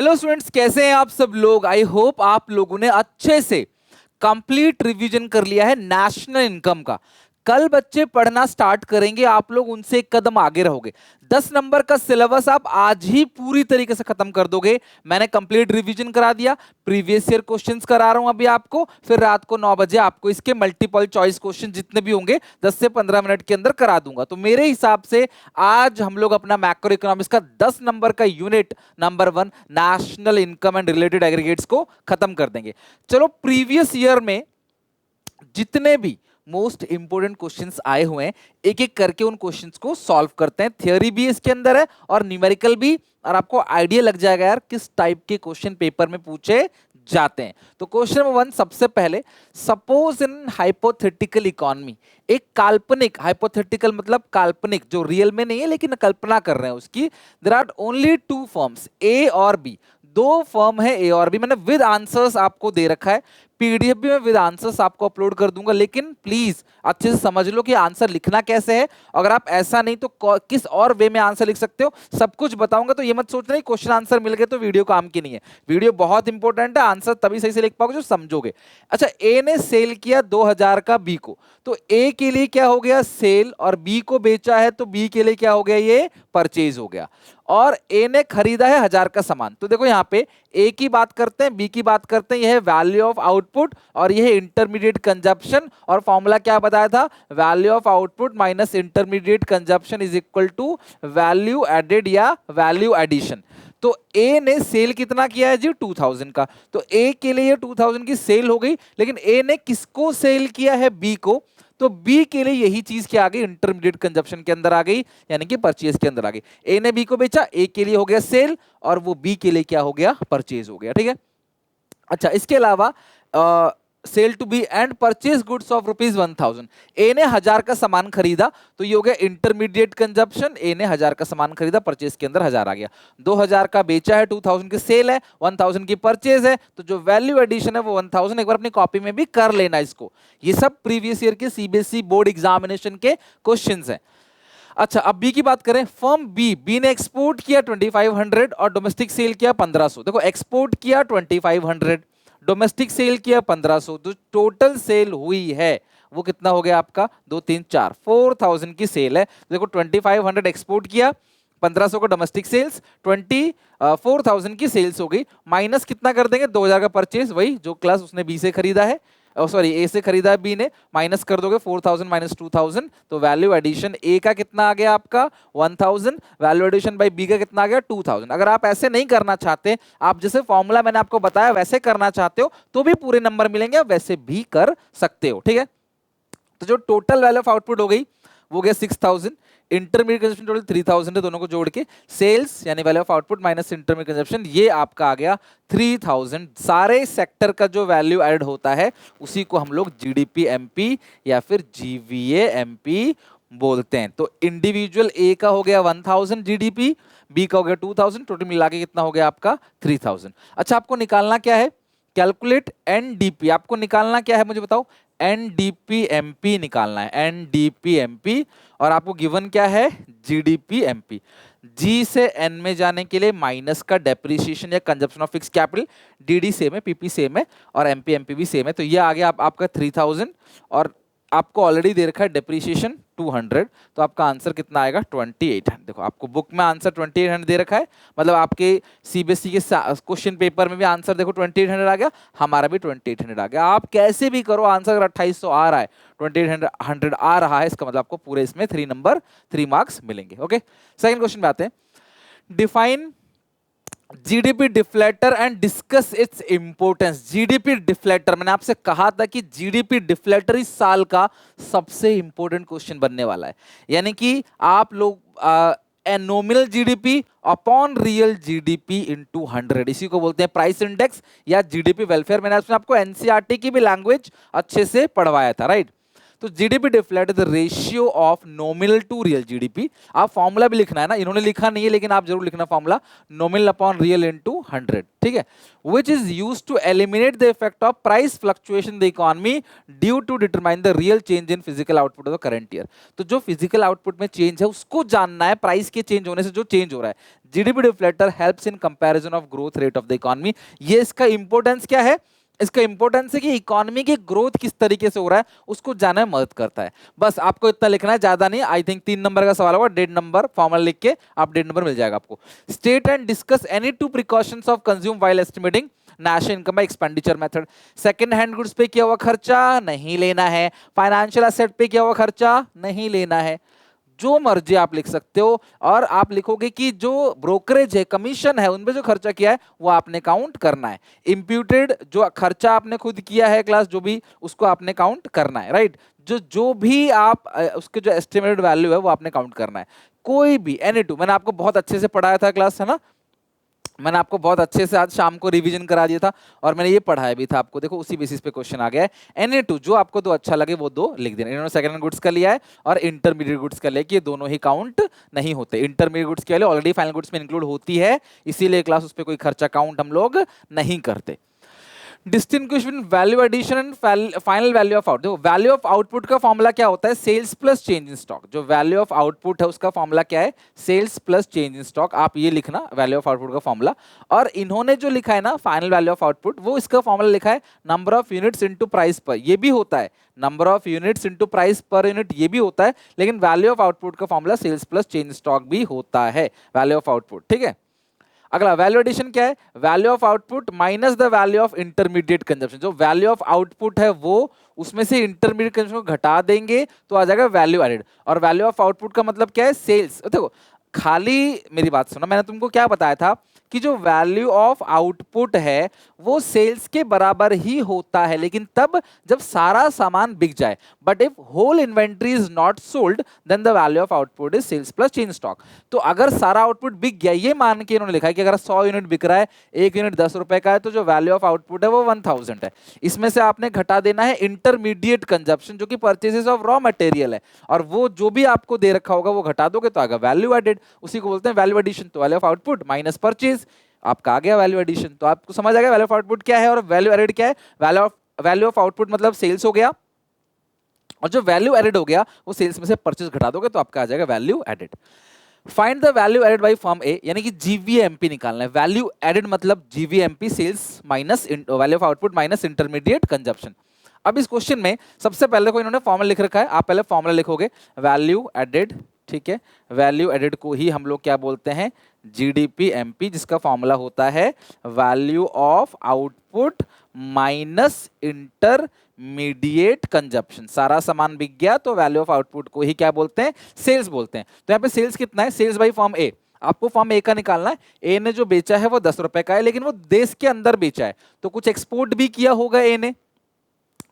Hello students, कैसे हैं आप सब लोग। आई होप आप लोगों ने अच्छे से कंप्लीट रिवीजन कर लिया है नेशनल इनकम का। कल बच्चे पढ़ना स्टार्ट करेंगे, आप लोग उनसे एक कदम आगे रहोगे। 10 नंबर का सिलेबस आप आज ही पूरी तरीके से खत्म कर दोगे। मैंने कंप्लीट रिवीजन करा दिया, प्रीवियस ईयर क्वेश्चंस करा रहा हूं अभी आपको, फिर रात को 9 बजे आपको इसके मल्टीपल चॉइस क्वेश्चन जितने भी होंगे 10 से 15 मिनट के अंदर करा दूंगा। तो मेरे हिसाब से आज हम लोग अपना मैक्रो इकोनॉमिक्स का 10 नंबर का unit number 1 national income and related aggregates को खत्म कर देंगे। चलो, प्रीवियस ईयर में जितने भी मोस्ट इंपोर्टेंट क्वेश्चंस आए हुए हैं एक एक करके उन क्वेश्चंस को सॉल्व करते हैं। थियोरी भी इसके अंदर है और न्यूमेरिकल भी, और आपको आइडिया लग जाएगा यार किस टाइप के क्वेश्चन पेपर में पूछे जाते हैं। तो क्वेश्चन नंबर 1, सबसे पहले, सपोज इन हाइपोथेटिकल इकोनॉमी, एक काल्पनिक, हाइपोथेटिकल मतलब काल्पनिक, जो रियल में नहीं है लेकिन कल्पना कर रहे हैं उसकी, there are only two firms, A और बी। दो फर्म है ए और बी, मैंने विद आंसर्स आपको दे रखा है। पीडीएफ भी मैं विद आंसर्स आपको अपलोड कर दूंगा, लेकिन प्लीज अच्छे से समझ लो कि आंसर लिखना कैसे है। अगर आप ऐसा नहीं तो किस और वे में आंसर लिख सकते हो, सब कुछ बताऊंगा। तो ये मत सोचना कि क्वेश्चन आंसर मिल गए तो वीडियो काम की नहीं है। वीडियो बहुत इंपॉर्टेंट है, आंसर तभी सही से लिख पाओगे जो समझोगे। अच्छा, ए ने सेल किया 2000 का बी को, तो ए के लिए क्या हो गया सेल, और बी को बेचा है तो बी के लिए क्या हो गया, ये परचेज हो गया। और ए ने खरीदा है 1000 का सामान। तो देखो यहाँ पे ए की बात करते हैं, बी की बात करते हैं, यह है वैल्यू ऑफ आउटपुट और यह है इंटरमीडिएट कंजप्शन। और फॉर्मूला क्या बताया था, value of output minus intermediate consumption is equal to value added या वैल्यू एडिशन। तो ए ने सेल कितना किया है जी, 2000 का। तो ए के लिए 2000 की सेल हो गई, लेकिन ए ने किसको सेल किया है, बी को। तो बी के लिए यही चीज क्या आ गई, इंटरमीडिएट कंजप्शन के अंदर आ गई, यानी कि परचेज के अंदर आ गई। ए ने बी को बेचा, ए के लिए हो गया सेल, और वो बी के लिए क्या हो गया, परचेज हो गया। ठीक है। अच्छा, इसके अलावा sale to B and purchase goods of ₹1000। A ने 1000 का सामान खरीदा, तो ये हो गया इंटरमीडिएट कंजप्शन। ए ने 1000 का सामान खरीदा, परचेज के अंदर 1000 आ गया। 2000 का बेचा है, 2000 की सेल है, 1000 की परचेज है, तो जो वैल्यू एडिशन है वो 1000। एक बार अपनी कॉपी में भी कर लेना इसको। ये सब प्रीवियस ईयर के सीबीएसई बोर्ड एग्जामिनेशन के क्वेश्चंस हैं। अच्छा, अब बी की बात करें, फर्म बी ने एक्सपोर्ट किया 2500 और डोमेस्टिक सेल किया 1500। देखो, एक्सपोर्ट किया 2500, डोमेस्टिक सेल किया 1500, तो टोटल सेल हुई है वो कितना हो गया आपका, 2 3 4 4000 की सेल है। देखो, 2500 एक्सपोर्ट किया, 1500 का डोमेस्टिक सेल्स, 4000 की सेल्स हो गई, माइनस कितना कर देंगे, 2000 का परचेज, वही जो क्लास उसने बी से खरीदा है, सॉरी ए से खरीदा है बी ने, माइनस कर दोगे 4000 माइनस 2000, तो वैल्यू एडिशन ए का कितना आ गया आपका 1000, वैल्यू एडिशन बाय बी का कितना आ गया 2000। अगर आप ऐसे नहीं करना चाहते, आप जैसे फॉर्मूला मैंने आपको बताया वैसे करना चाहते हो तो भी पूरे नंबर मिलेंगे, आप वैसे भी कर सकते हो। ठीक है। तो जो टोटल वैल्यू ऑफ आउटपुट हो गई वो गया 6000, इंटरमीडिएट कंजप्शन टोटल 3000 है, दोनों को जोड़ के सेल्स यानी value of output minus intermediate consumption, ये आपका आ गया 3000। सारे सेक्टर का जो वैल्यू ऐड होता है उसी को हम लोग जीडीपी एमपी या फिर जीवीए एमपी बोलते हैं। तो इंडिविजुअल ए का हो गया 1000 जीडीपी, बी का हो गया 2000, टोटल मिला के कितना हो गया आपका 3000। अच्छा, आपको निकालना क्या है, कैलकुलेट एनडीपी, आपको निकालना क्या है मुझे बताओ, एनडीपीएमपी निकालना है, एनडीपीएमपी। और आपको गिवन क्या है, जीडीपीएमपी। जी से एन में जाने के लिए माइनस का डेप्रिसिएशन या consumption of fix capital, DD same है, पीपी सेम है और एमपी भी सेम है। तो ये आ गया आपका 3000, और आपको ऑलरेडी दे रखा है डेप्रिसिएशन 200, तो आपका आंसर कितना आएगा 2800। देखो, आपको बुक में आंसर 2800 दे रखा है, मतलब आपके सीबीएसई के क्वेश्चन पेपर में भी आंसर देखो 2800 आ गया, हमारा भी 2800 आ गया। आप कैसे भी करो, आंसर अगर 2800 आ रहा है, 2800 आ रहा है, इसका मतलब आपको पूरे इसमें 3 मार्क्स मिलेंगे। ओके, सेकंड क्वेश्चन पे आते हैं। Define GDP deflator and discuss it's importance. GDP deflator, मैंने आपसे कहा था कि जीडीपी डिफ्लेटर इस साल का सबसे इंपॉर्टेंट क्वेश्चन बनने वाला है। यानी कि आप लोग nominal GDP upon real GDP into 100, इसी को बोलते हैं प्राइस इंडेक्स या जीडीपी वेलफेयर। मैंने आपको एनसीईआरटी की भी लैंग्वेज अच्छे से पढ़वाया था, राइट। तो GDP deflate the ratio of nominal to real GDP. आप फॉर्मूला भी लिखना है ना, इन्होंने लिखा नहीं है लेकिन आप जरूर लिखना formula, nominal upon real into 100, ठीक है, which is used to eliminate the effect of price fluctuation in the economy due to determine the real change in physical output of the current year। तो जो physical output में change है उसको जानना है, price के चेंज होने से जो चेंज हो रहा है। GDP deflector helps in comparison of growth rate of the economy. ये इसका इंपॉर्टेंस क्या है? इसका इंपॉर्टेंस है कि इकोनॉमी की ग्रोथ किस तरीके से हो रहा है उसको जानने में मदद करता है। बस आपको इतना लिखना है, ज्यादा नहीं। आई थिंक 3 नंबर का सवाल होगा, डेट नंबर फॉर्मूला लिख के आप डेट नंबर मिल जाएगा आपको। State and discuss any 2 precautions of consume while estimating national income by expenditure method. Second hand goods पे किया हुआ खर्चा नहीं लेना है, फाइनेंशियल एसेट पे किया हुआ खर्चा नहीं लेना है, जो मर्जी आप लिख सकते हो। और आप लिखोगे कि जो ब्रोकरेज है, कमीशन है, उनपे जो खर्चा किया है वो आपने काउंट करना है। इंप्यूटेड जो खर्चा आपने खुद किया है क्लास, जो भी, उसको आपने काउंट करना है, राइट। जो भी आप उसके जो एस्टिमेटेड वैल्यू है वो आपने काउंट करना है। कोई भी एनी टू, मैंने आपको बहुत अच्छे से पढ़ाया था क्लास, है ना, मैंने आपको बहुत अच्छे से आज शाम को रिवीजन करा दिया था और मैंने ये पढ़ाया भी था आपको। देखो उसी बेसिस पे क्वेश्चन आ गया है। एनी टू, जो आपको दो अच्छा लगे वो दो लिख देना। इन्होंने सेकंड गुड्स का लिया है और इंटरमीडिएट गुड्स का लिया कि ये दोनों ही काउंट नहीं होते। इंटरमीडिएट गुड्स के लिए ऑलरेडी फाइनल गुड्स में इंक्लूड होती है, इसीलिए क्लास उस पर कोई खर्चा काउंट हम लोग नहीं करते। Distinguish between value addition and final value of output. देखो वैल्यू ऑफ आउटपुट का फॉर्मूला क्या होता है? Sales plus change in stock. जो वैल्यू ऑफ आउटपुट है उसका फॉर्मूला क्या है? Sales plus change in stock. आप ये लिखना वैल्यू ऑफ आउटपुट का फॉर्मूला। और इन्होंने जो लिखा है ना फाइनल वैल्यू ऑफ आउटपुट, वो इसका फॉर्मूला लिखा है number of units into price पर। ये भी होता है number of units into price per unit, ये भी होता है, लेकिन वैल्यू ऑफ आउटपुट का formula sales plus change stock भी होता है वैल्यू ऑफ आउटपुट, ठीक है। अगला वैल्यू एडिशन क्या है? Value of output minus the value of intermediate consumption. जो वैल्यू ऑफ आउटपुट है वो उसमें से इंटरमीडिएट कंजप्शन को घटा देंगे तो आ जाएगा वैल्यू एडेड। और वैल्यू ऑफ आउटपुट का मतलब क्या है? सेल्स। देखो खाली मेरी बात सुनो, मैंने तुमको क्या बताया था कि जो वैल्यू ऑफ आउटपुट है वो सेल्स के बराबर ही होता है, लेकिन तब जब सारा सामान बिक जाए। But if whole inventory is not sold then the value of output is sales plus change stock. तो अगर सारा आउटपुट बिक गया, ये मान के इन्होंने लिखा है कि अगर 100 यूनिट बिक रहा है, 1 यूनिट 10 रुपए का है, तो जो वैल्यू ऑफ आउटपुट है वो 1000 है। इसमें से आपने घटा देना है इंटरमीडिएट कंजप्शन जो कि परचेजेस ऑफ रॉ मटेरियल है, और वो जो भी आपको दे रखा होगा वो घटा दोगे तो आएगा वैल्यू एडेड। उसी को बोलते हैं वैल्यू एडिशन। तो value of output minus purchase, आपका आ गया वैल्यू एडिशन। तो आपको समझ आ गया वैल्यू ऑफ आउटपुट क्या है और वैल्यू एडेड क्या है। वैल्यू ऑफ आउटपुट मतलब सेल्स हो गया, और जो वैल्यू एडेड हो गया वो सेल्स में से परचेज घटा दोगे तो आपका आ जाएगा value added. Find the value added by firm A, यानी कि जीवीएमपी निकालना है। वैल्यू एडेड मतलब GVMP, sales minus value of output minus intermediate consumption. अब इस क्वेश्चन में सबसे पहले को इन्होंने फॉर्मूला लिख रखा है, आप पहले फॉर्मूला लिखोगे वैल्यू एडेड, ठीक है। वैल्यू एडेड को ही हम लोग क्या बोलते हैं? जीडीपी एमपी, जिसका फॉर्मूला होता है value of output minus intermediate consumption. सारा सामान बिक गया तो वैल्यू ऑफ आउटपुट को ही क्या बोलते हैं? सेल्स बोलते हैं। तो यहाँ पे सेल्स कितना है? सेल्स बाई फॉर्म ए। आपको फॉर्म ए का निकालना है। ए ने जो बेचा है वो 10 रुपए का है, लेकिन वो देश के अंदर बेचा है, तो कुछ एक्सपोर्ट भी किया होगा ए ने,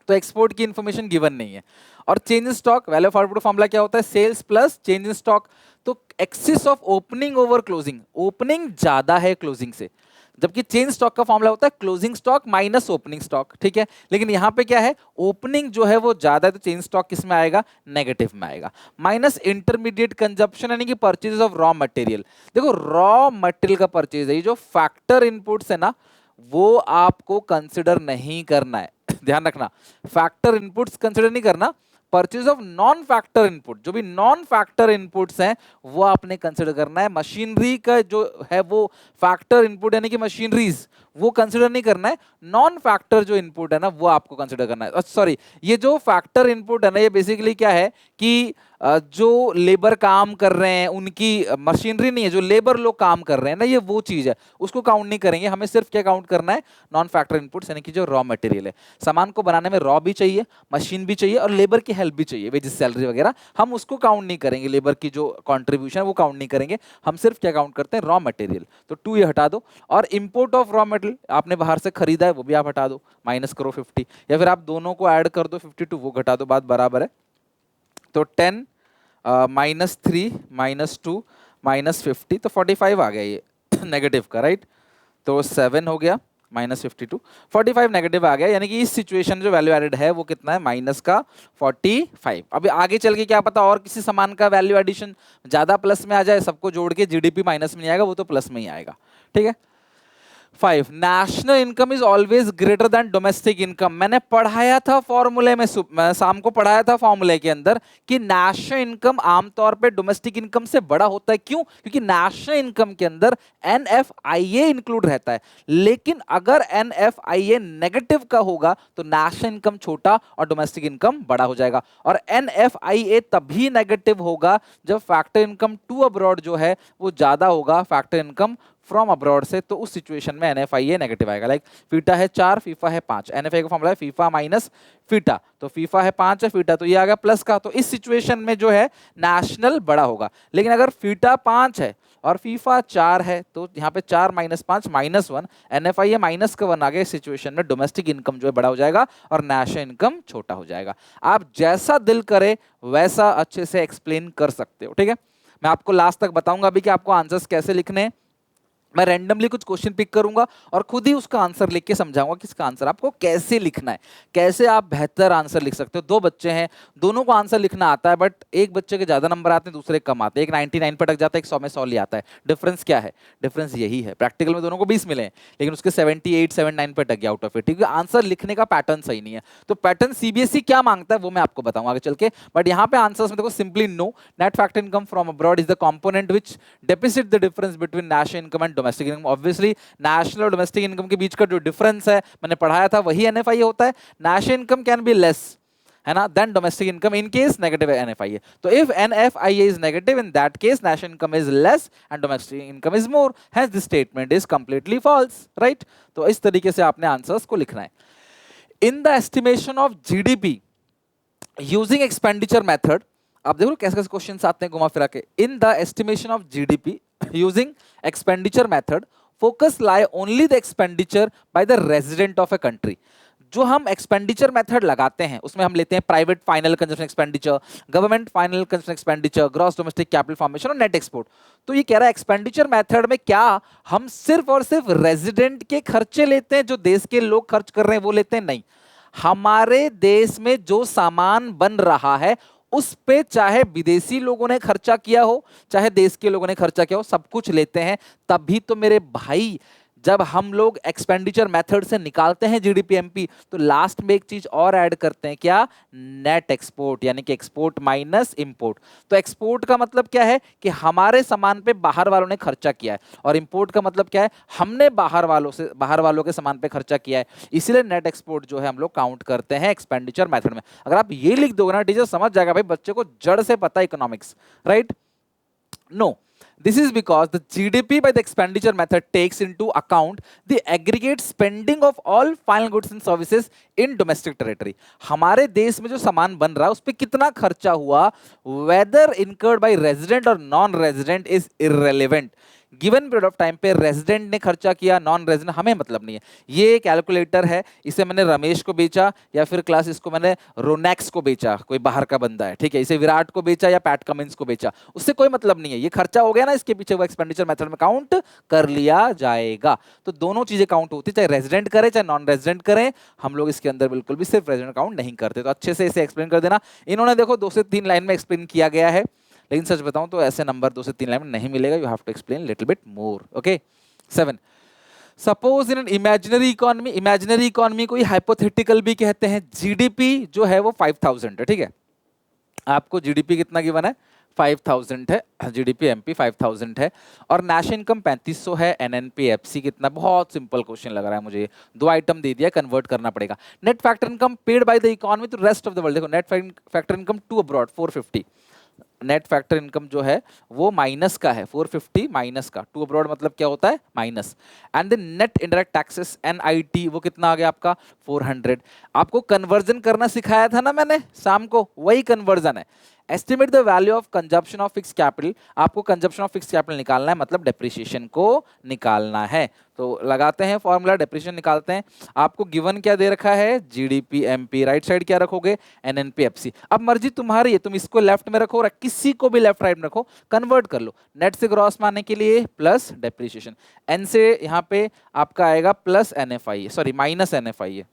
तो एक्सपोर्ट की इंफॉर्मेशन गिवन नहीं है। और change in stock, value of output formula क्या होता है? Sales plus change in stock. तो excess of opening over closing, opening ज्यादा है क्लोजिंग से, जबकि चेंज स्टॉक का फॉर्मूला होता है closing stock minus opening stock, ठीक है। लेकिन यहां पे क्या है? ओपनिंग जो है वो ज्यादा है, तो चेंज स्टॉक किस में आएगा? नेगेटिव में आएगा। माइनस इंटरमीडिएट कंजप्शन यानी कि परचेज ऑफ रॉ मटेरियल। देखो रॉ मटेरियल का परचेज है, ये जो फैक्टर इनपुट्स है ना वो आपको कंसिडर नहीं करना है। ध्यान रखना, फैक्टर इनपुट्स कंसिडर नहीं करना। Purchase of non factor input, जो भी नॉन फैक्टर इनपुट्स हैं वो आपने कंसिडर करना है। मशीनरी का जो है वो फैक्टर इनपुट यानी कि मशीनरीज, वो कंसिडर नहीं करना है। नॉन फैक्टर जो इनपुट है ना वो आपको कंसिडर करना है। सॉरी, ये जो फैक्टर इनपुट है ना ये बेसिकली क्या है कि जो लेबर काम कर रहे हैं उनकी मशीनरी नहीं है, जो लेबर लोग काम कर रहे हैं ना, ये वो चीज है, उसको काउंट नहीं करेंगे। हमें सिर्फ क्या काउंट करना है? नॉन फैक्टर इनपुट्स यानी कि जो रॉ मटेरियल है। सामान को बनाने में रॉ भी चाहिए, मशीन भी चाहिए और लेबर की हेल्प भी चाहिए, वेजेस सैलरी वगैरह, हम उसको काउंट नहीं करेंगे। लेबर की जो कॉन्ट्रीब्यूशन है वो काउंट नहीं करेंगे, हम सिर्फ क्या काउंट करते हैं? Raw material. तो 2 ये हटा दो। और इंपोर्ट ऑफ रॉ मटेरियल आपने बाहर से खरीदा है वो भी आप हटा दो, माइनस करो 50, या फिर आप दोनों को ऐड कर दो 52, वो घटा दो, बात बराबर है। तो 10 माइनस 3 माइनस 2 माइनस 50, तो 45 आ गया ये नेगेटिव का, राइट। तो 7 हो गया -52, 45 नेगेटिव आ गया, यानी कि इस सिचुएशन जो वैल्यू एडेड है वो कितना है, माइनस का 45। अभी आगे चल के क्या पता और किसी सामान का वैल्यू एडिशन ज्यादा प्लस में आ जाए, सबको जोड़ के जीडीपी माइनस में नहीं आएगा, वो तो प्लस में ही आएगा। ठीक है। 5 national income is always greater than domestic income. मैंने पढ़ाया था फॉर्मूले में, शाम को पढ़ाया था फॉर्मूले के अंदर कि नेशनल इनकम आमतौर पे डोमेस्टिक इनकम से बड़ा होता है। क्यों? क्योंकि नेशनल इनकम के अंदर एनएफआईए इंक्लूड रहता है, लेकिन अगर एनएफआईए नेगेटिव का होगा तो नेशनल इनकम छोटा और डोमेस्टिक इनकम बड़ा हो जाएगा। और एनएफआईए तभी नेगेटिव होगा जब फैक्टर इनकम टू अब्रॉड जो है वो ज्यादा होगा फैक्टर इनकम फ्रॉम अब्रॉड से, तो उस सिचुएशन में एनएफआईए नेगेटिव आएगा। लाइक फीटा है 4, फीफा है 5, एनएफआई का फॉर्मूला है फीफा माइनस फीटा, तो फीफा है 5 है, फीटा तो ये आ गया प्लस का, तो इस सिचुएशन में जो है नेशनल बड़ा होगा। लेकिन अगर फीटा 5 है और फीफा 4 है तो यहाँ पे 4 - 5 -1, एनएफआईए माइनस का 1 आ गया। इस सिचुएशन में डोमेस्टिक इनकम जो है बड़ा हो जाएगा और नेशनल इनकम छोटा हो जाएगा। आप जैसा दिल करे वैसा अच्छे से एक्सप्लेन कर सकते हो। ठीक है, मैं आपको लास्ट तक बताऊंगा अभी कि आपको आंसर्स कैसे लिखने हैं। मैं रैंडमली कुछ क्वेश्चन पिक करूंगा और खुद ही उसका आंसर लिख के समझाऊंगा कि इसका आंसर आपको कैसे लिखना है, कैसे आप बेहतर आंसर लिख सकते हो। 2 बच्चे हैं, दोनों को आंसर लिखना आता है, बट एक बच्चे के ज्यादा नंबर आते हैं, दूसरे कम आते हैं। एक 99 पर अटक जाता है, एक 100 में 100 ले आता है। डिफरेंस क्या है? डिफरेंस यही है। प्रैक्टिकल में दोनों को 20 मिले हैं, लेकिन उसके 78 79 पर अटक गया आउट ऑफ इट, क्योंकि आंसर लिखने का पैटर्न सही नहीं है। तो पैटर्न सीबीएसई क्या मांगता है वो मैं आपको बताऊंगा आगे चल के। बट यहाँ पे आंसर्स में देखो, simply no, net factor income from abroad is the component which depicts the difference between national income and domestic income. Obviously national और डोमेस्टिक इनकम के बीच का जो डिफरेंस है मैंने पढ़ाया था वही एनएफआईए होता है। National income can be less, है ना, then domestic income in case negative NFIA. तो if NFIA is negative, in that case national income is less and domestic income is more, hence this statement is completely false, right. तो इस तरीके से आपने answers को लिखना है। In the estimation of GDP using expenditure method, आप देखो कैसे कैसे क्वेश्चन आते हैं घुमा फिरा के। इन the estimation of GDP using expenditure method, focus lie only the expenditure by the resident of a country. जो हम एक्सपेंडिचर मेथड लगाते हैं उसमें हम लेते हैं private final consumption expenditure, government final consumption expenditure, gross domestic capital formation और net export. तो ये कह रहा है एक्सपेंडिचर मेथड में क्या हम सिर्फ और सिर्फ रेजिडेंट के खर्चे लेते हैं, जो देश के लोग खर्च कर रहे हैं वो लेते हैं? नहीं, हमारे देश में जो सामान बन रहा है उस पे चाहे विदेशी लोगों ने खर्चा किया हो चाहे देश के लोगों ने खर्चा किया हो, सब कुछ लेते हैं। तभी तो मेरे भाई जब हम लोग एक्सपेंडिचर मेथड से निकालते हैं जीडीपी एमपी, तो लास्ट में एक चीज और ऐड करते हैं, क्या? नेट एक्सपोर्ट, यानी कि एक्सपोर्ट माइनस इंपोर्ट। तो एक्सपोर्ट का मतलब क्या है कि हमारे सामान पे बाहर वालों ने खर्चा किया है, और इंपोर्ट का मतलब क्या है? हमने बाहर वालों के सामान पे खर्चा किया है। इसीलिए नेट एक्सपोर्ट जो है हम लोग काउंट करते हैं एक्सपेंडिचर मेथड में। अगर आप ये लिख दोगे ना, टीचर समझ जाएगा भाई बच्चे को जड़ से पता है economics, right? No, this is because the GDP by the expenditure method takes into account the aggregate spending of all final goods and services in domestic territory. हमारे देश में जो सामान बन रहा है उस पर कितना खर्चा हुआ, whether incurred by resident or non-resident is irrelevant. Given period of time पे रेजिडेंट ने खर्चा किया, नॉन रेजिडेंट हमें मतलब नहीं है। ये कैलकुलेटर है, इसे मैंने रमेश को बेचा या फिर क्लास इसको मैंने रोनेक्स को बेचा, कोई बाहर का बंदा है, ठीक है, इसे विराट को बेचा या पैट कमिंस को बेचा, उससे कोई मतलब नहीं है। ये खर्चा हो गया ना, इसके पीछे वो एक्सपेंडिचर मेथड में काउंट कर लिया जाएगा। तो दोनों चीजें काउंट होती है, चाहे रेजिडेंट करें चाहे नॉन रेजिडेंट करें, हम लोग इसके अंदर बिल्कुल भी सिर्फ रेजिडेंट काउंट नहीं करते। तो अच्छे से इसे एक्सप्लेन कर देना। इन्होंने देखो 2 से 3 लाइन में एक्सप्लेन किया गया है, लेकिन सच बताऊं तो ऐसे नंबर 2 से 3 लाइन में नहीं मिलेगा, you have to explain little bit more. Okay, 7, suppose in an imaginary economy, imaginary economy को हाइपोथेटिकल भी कहते हैं। जीडीपी जो है वो 5000 है, ठीक है, आपको जीडीपी कितना गिवन है? 5000 है, जीडीपी एमपी 5000 है, और नेशनल इनकम 3500 है, एनएनपीएफसी कितना? बहुत सिंपल क्वेश्चन लग रहा है मुझे, 2 आइटम दे दिया, कन्वर्ट करना पड़ेगा। Net factor income paid by the economy to rest of the world, देखो net factor income to abroad 450, net factor income जो है वो माइनस का है, 450 माइनस का, टू अब्रॉड मतलब क्या होता है? Minus. And the net indirect taxes NIT वो कितना आ गया आपका? 400। आपको कन्वर्जन करना सिखाया था ना मैंने शाम को, वही कन्वर्जन है। Estimate the value of consumption of fix capital, आपको कंजप्शन ऑफ फिक्स कैपिटल निकालना है, मतलब डेप्रिसिएशन को निकालना है। तो लगाते हैं फॉर्मूला, डेप्रिसिएशन निकालते हैं। आपको गिवन क्या दे रखा है? जीडीपी एमपी, राइट साइड क्या रखोगे? एनएनपीएफसी। अब मर्जी तुम्हारी है, तुम इसको लेफ्ट में रखो और किसी को भी लेफ्ट राइट में रखो, कन्वर्ट कर लो। नेट से ग्रॉस में आने के लिए प्लस डेप्रिसिएशन, एन से यहाँ पे आपका आएगा plus NFI, sorry minus NFI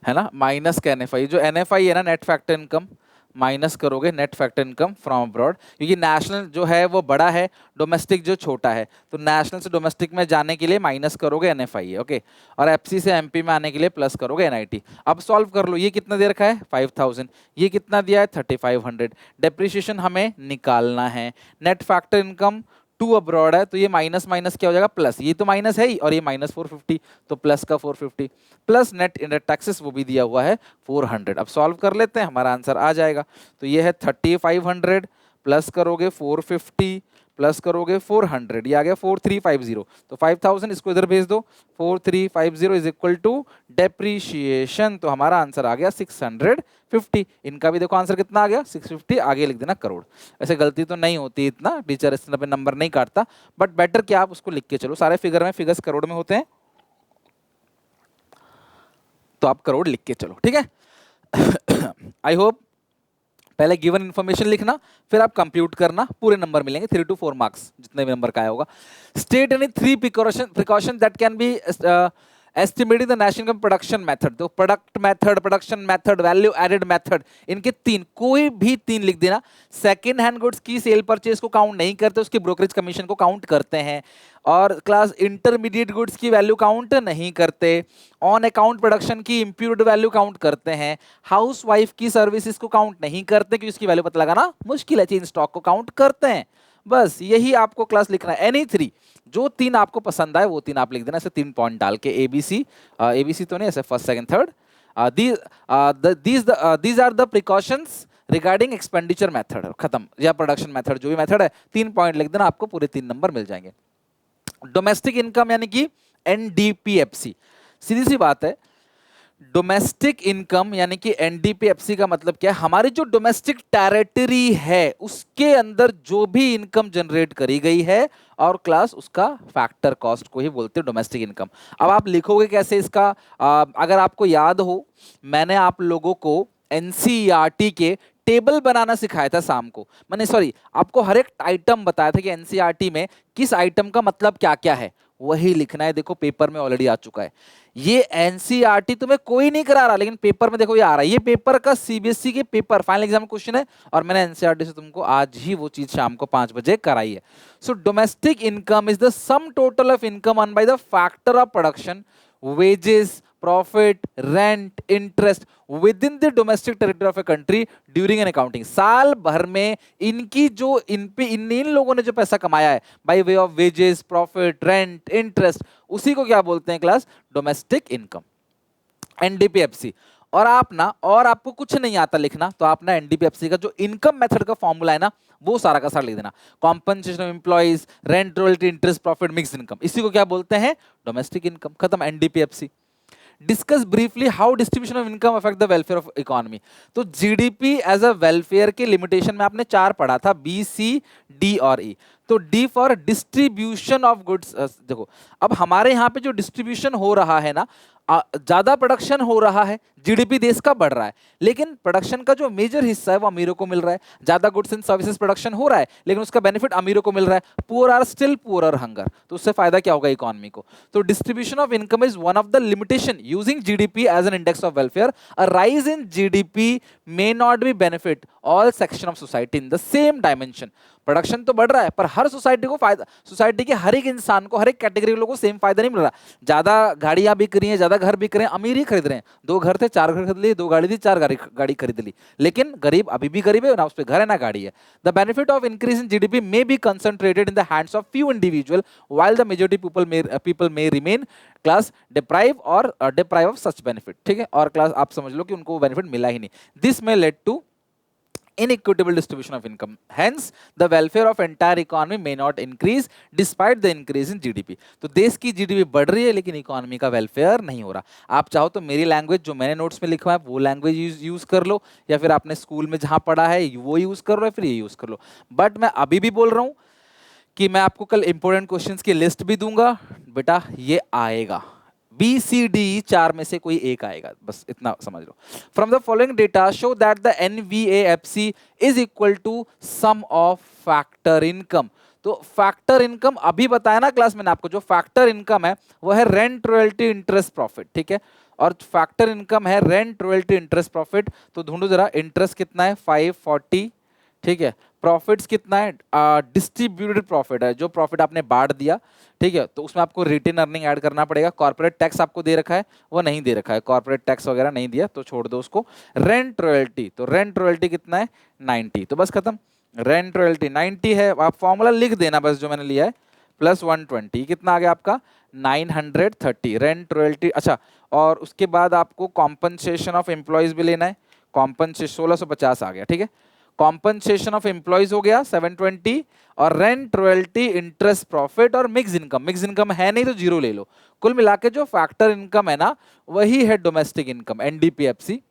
है ना, माइनस का एनएफआई। जो एनएफआई है ना, नेट फैक्टर इनकम, माइनस करोगे net factor income from abroad, क्योंकि नेशनल जो है वो बड़ा है, डोमेस्टिक जो छोटा है, तो नेशनल से डोमेस्टिक में जाने के लिए माइनस करोगे एनएफआई, ओके, और एफसी से एमपी में आने के लिए प्लस करोगे एनआईटी। अब सॉल्व कर लो, ये कितना दे रखा है 5000, ये कितना दिया है 3500, डेप्रिसिएशन हमें निकालना है, net factor income to abroad है, तो ये माइनस माइनस क्या हो जाएगा प्लस, ये तो माइनस है ही, और ये माइनस 450, तो प्लस का 450, प्लस नेट टैक्सेस वो भी दिया हुआ है 400। अब सॉल्व कर लेते हैं, हमारा आंसर आ जाएगा। तो ये है 3500 प्लस करोगे 450 प्लस करोगे 400, ये आ गया 4350, तो 5000 इसको इधर भेज दो, 4350 इज इक्वल टू डेप्रीशिएशन, तो हमारा आंसर आ गया 650। इनका भी देखो आंसर कितना आ गया 650, आगे लिख देना करोड़। ऐसे गलती तो नहीं होती इतना, टीचर इस तरह पे नंबर नहीं काटता, बट बेटर कि आप उसको लिख के चलो, सारे फिगर में फिगर्स करोड़ में होते हैं, तो आप करोड़ लिख के चलो, ठीक है। आई होप पहले गिवन इन्फॉर्मेशन लिखना, फिर आप कंप्यूट करना, पूरे नंबर मिलेंगे 3 to 4 मार्क्स, जितने भी नंबर का आया होगा। State any 3 precaution that can be estimating the national income production method, तो product method, production method, value added method, इनके 3, कोई भी 3 लिख देना। सेकंड हैंड गुड्स की सेल परचेज को काउंट नहीं करते, उसकी ब्रोकरेज कमीशन को काउंट करते हैं, और क्लास इंटरमीडिएट गुड्स की वैल्यू काउंट नहीं करते, ऑन अकाउंट प्रोडक्शन की इंप्यूर्ड वैल्यू काउंट करते हैं, हाउस वाइफ की सर्विसेज को काउंट नहीं करते क्योंकि उसकी वैल्यू पता लगाना मुश्किल है, चेन स्टॉक को काउंट करते हैं। बस यही आपको क्लास लिखना है, एनी 3, जो 3 आपको पसंद आए वो 3 आप लिख देना, ऐसे 3 पॉइंट डाल के, एबीसी, एबीसी तो नहीं, ऐसे first second third, these are the precautions regarding expenditure method, खत्म, या प्रोडक्शन मेथड, जो भी मेथड है 3 पॉइंट लिख देना, आपको पूरे 3 नंबर मिल जाएंगे। डोमेस्टिक इनकम यानी कि एनडीपीएफसी, सीधी सी बात है, डोमेस्टिक इनकम यानी कि एनडीपीएफसी का मतलब क्या है, हमारी जो डोमेस्टिक टेरिटरी है उसके अंदर जो भी इनकम जनरेट करी गई है, और क्लास उसका फैक्टर कॉस्ट को ही बोलते हैं डोमेस्टिक इनकम। अब आप लिखोगे कैसे इसका, अगर आपको याद हो, मैंने आप लोगों को एनसीईआरटी के टेबल बनाना सिखाया था शाम को, मैंने सॉरी आपको हर एक आइटम बताया था कि एनसीईआरटी में किस आइटम का मतलब क्या क्या है, वही लिखना है। देखो पेपर में ऑलरेडी आ चुका है, ये एनसीईआरटी तुम्हें कोई नहीं करा रहा, लेकिन पेपर में देखो ये आ रहा है, ये पेपर का सीबीएसई के पेपर फाइनल एग्जाम क्वेश्चन है, और मैंने एनसीईआरटी से तुमको आज ही वो चीज शाम को 5 बजे कराई है। So domestic income is the sum total of income earn by the factor of production, wages, profit, rent, interest within the domestic territory of a country during an accounting. साल भर में इनकी जो इन लोगों ने जो पैसा कमाया है by way of wages, profit, rent, interest, उसी को क्या बोलते हैं क्लास, डोमेस्टिक इनकम, एनडीपीएफसी। और आप ना, और आपको कुछ नहीं आता लिखना, तो आप ना एनडीपीएफसी का जो इनकम मेथड का फॉर्मूला है ना, वो सारा का सारा लिख देना, compensation of employees, rent, royalty, interest, profit, mix income, इसी को क्या बोलते हैं, डोमेस्टिक इनकम, खत्म, NDPFC. Discuss briefly how distribution of income affect the welfare of economy, तो जीडीपी एज अ वेलफेयर के लिमिटेशन में आपने 4 पढ़ा था, बी, सी, डी और ई। तो D for distribution of goods, देखो अब हमारे यहाँ पे जो डिस्ट्रीब्यूशन हो रहा है ना, ज्यादा प्रोडक्शन हो रहा है, जीडीपी देश का बढ़ रहा है, लेकिन प्रोडक्शन का जो मेजर हिस्सा है वो अमीरों को मिल रहा है, ज्यादा गुड्स एंड सर्विसेज प्रोडक्शन हो रहा है, लेकिन उसका बेनिफिट अमीरों को मिल रहा है, poor are still poorer hunger, तो उससे फायदा क्या होगा इकोनॉमी को। तो distribution of income is one of the limitation using GDP as an index of welfare, a rise in GDP may not be benefit all section of society in the same dimension. Production तो बढ़ रहा है, पर हर society को फायदा, society के हर एक इंसान को, हर एक कैटेगरी के लोगों को सेम फायदा नहीं मिल रहा। ज्यादा गाड़ियां बिक रही हैं, ज्यादा घर बिक रहे हैं, अमीर ही खरीद रहे हैं, 2 घर थे 4 घर खरीद लिए, 2 गाड़ी थी 4 गाड़ी खरीद ली, लेकिन गरीब अभी भी गरीब है ना, उस पर घर है ना गाड़ी है। The benefit of increase in GDP may be concentrated in the hands of few individual while the majority people may remain class deprive of such benefit, ठीक है, और क्लास आप समझ लो कि उनको बेनिफिट मिला ही नहीं। This may lead to inequitable distribution of income, hence the welfare of entire economy may not increase despite the increase in GDP। तो देश की जीडीपी बढ़ रही है लेकिन इकोनॉमी का वेलफेयर नहीं हो रहा। आप चाहो तो मेरी लैंग्वेज जो मैंने नोट्स में लिखा है वो लैंग्वेज यूज कर लो, या फिर आपने स्कूल में जहां पढ़ा है वो यूज कर लो, या फिर ये यूज कर लो, बट मैं अभी भी बोल रहा हूं कि मैं आपको कल इंपॉर्टेंट क्वेश्चंस की लिस्ट भी दूंगा, बेटा ये आएगा, बी सी डी चार में से कोई एक आएगा, बस इतना समझ लो। From the following data show that the NVAFC is equal to sum of factor income. तो फैक्टर इनकम अभी बताया ना क्लास में आपको, जो फैक्टर इनकम है वो है रेंट रॉयल्टी इंटरेस्ट प्रॉफिट, ठीक है, और फैक्टर इनकम है रेंट रॉयल्टी इंटरेस्ट प्रॉफिट। तो ढूंढो जरा, इंटरेस्ट कितना है 540, ठीक है, प्रॉफिट्स कितना है, डिस्ट्रीब्यूटेड प्रॉफिट है, जो प्रॉफिट आपने बांट दिया, ठीक है, तो उसमें आपको रिटेन अर्निंग ऐड करना पड़ेगा। कॉर्पोरेट टैक्स आपको दे रखा है, वो नहीं दे रखा है, कॉर्पोरेट टैक्स वगैरह नहीं दिया तो छोड़ दो उसको। रेंट रॉयल्टी, तो रेंट रॉयल्टी कितना है 90, तो बस खत्म, रेंट रॉयल्टी 90 है। आप फॉर्मूला लिख देना बस जो मैंने लिया है, प्लस 120 कितना आ गया आपका 930 रेंट रॉयल्टी। अच्छा, और उसके बाद आपको कॉम्पनसेशन ऑफ एम्प्लॉयज भी लेना है, कॉम्पनसेशन 1650 आ गया, ठीक है, कॉम्पनसेशन ऑफ एम्प्लॉयज हो गया 720, और रेंट रॉयल्टी इंटरेस्ट प्रॉफिट और मिक्स इनकम, मिक्स इनकम है नहीं तो जीरो ले लो। कुल मिला के जो फैक्टर इनकम है ना वही है डोमेस्टिक इनकम एनडीपीएफसी,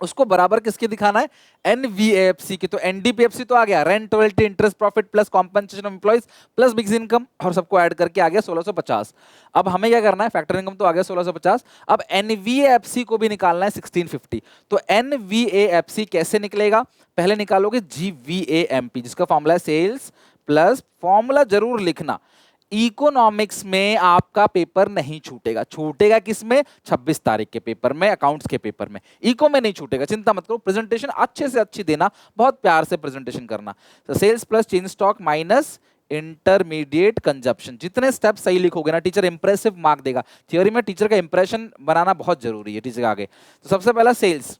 उसको बराबर किसके दिखाना है एनवीएफसी की। तो एनडीपीएफसी तो आ गया rent royalty interest profit plus compensation of employees plus mix income, और सबको ऐड करके आ गया 1650। अब हमें क्या करना है, फैक्टर इनकम तो आ गया 1650, अब एनवीएफसी को भी निकालना है 1650। तो एनवीएफसी कैसे निकलेगा, पहले निकालोगे जीवीएएमपी, जिसका फॉर्मूला है सेल्स प्लस, फॉर्मूला जरूर लिखना, इकोनॉमिक्स में आपका पेपर नहीं छूटेगा, छूटेगा किसमें 26 तारीख के पेपर में, अकाउंट्स के पेपर में, इको में नहीं छूटेगा, चिंता मत करो। प्रेजेंटेशन अच्छे से अच्छी देना, बहुत प्यार से प्रेजेंटेशन करना। तो sales plus change stock minus intermediate consumption, जितने स्टेप सही लिखोगे ना टीचर इंप्रेसिव मार्क देगा। थियोरी में टीचर का इंप्रेशन बनाना बहुत जरूरी है टीचर के आगे। तो सबसे पहला सेल्स,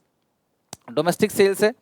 डोमेस्टिक सेल्स है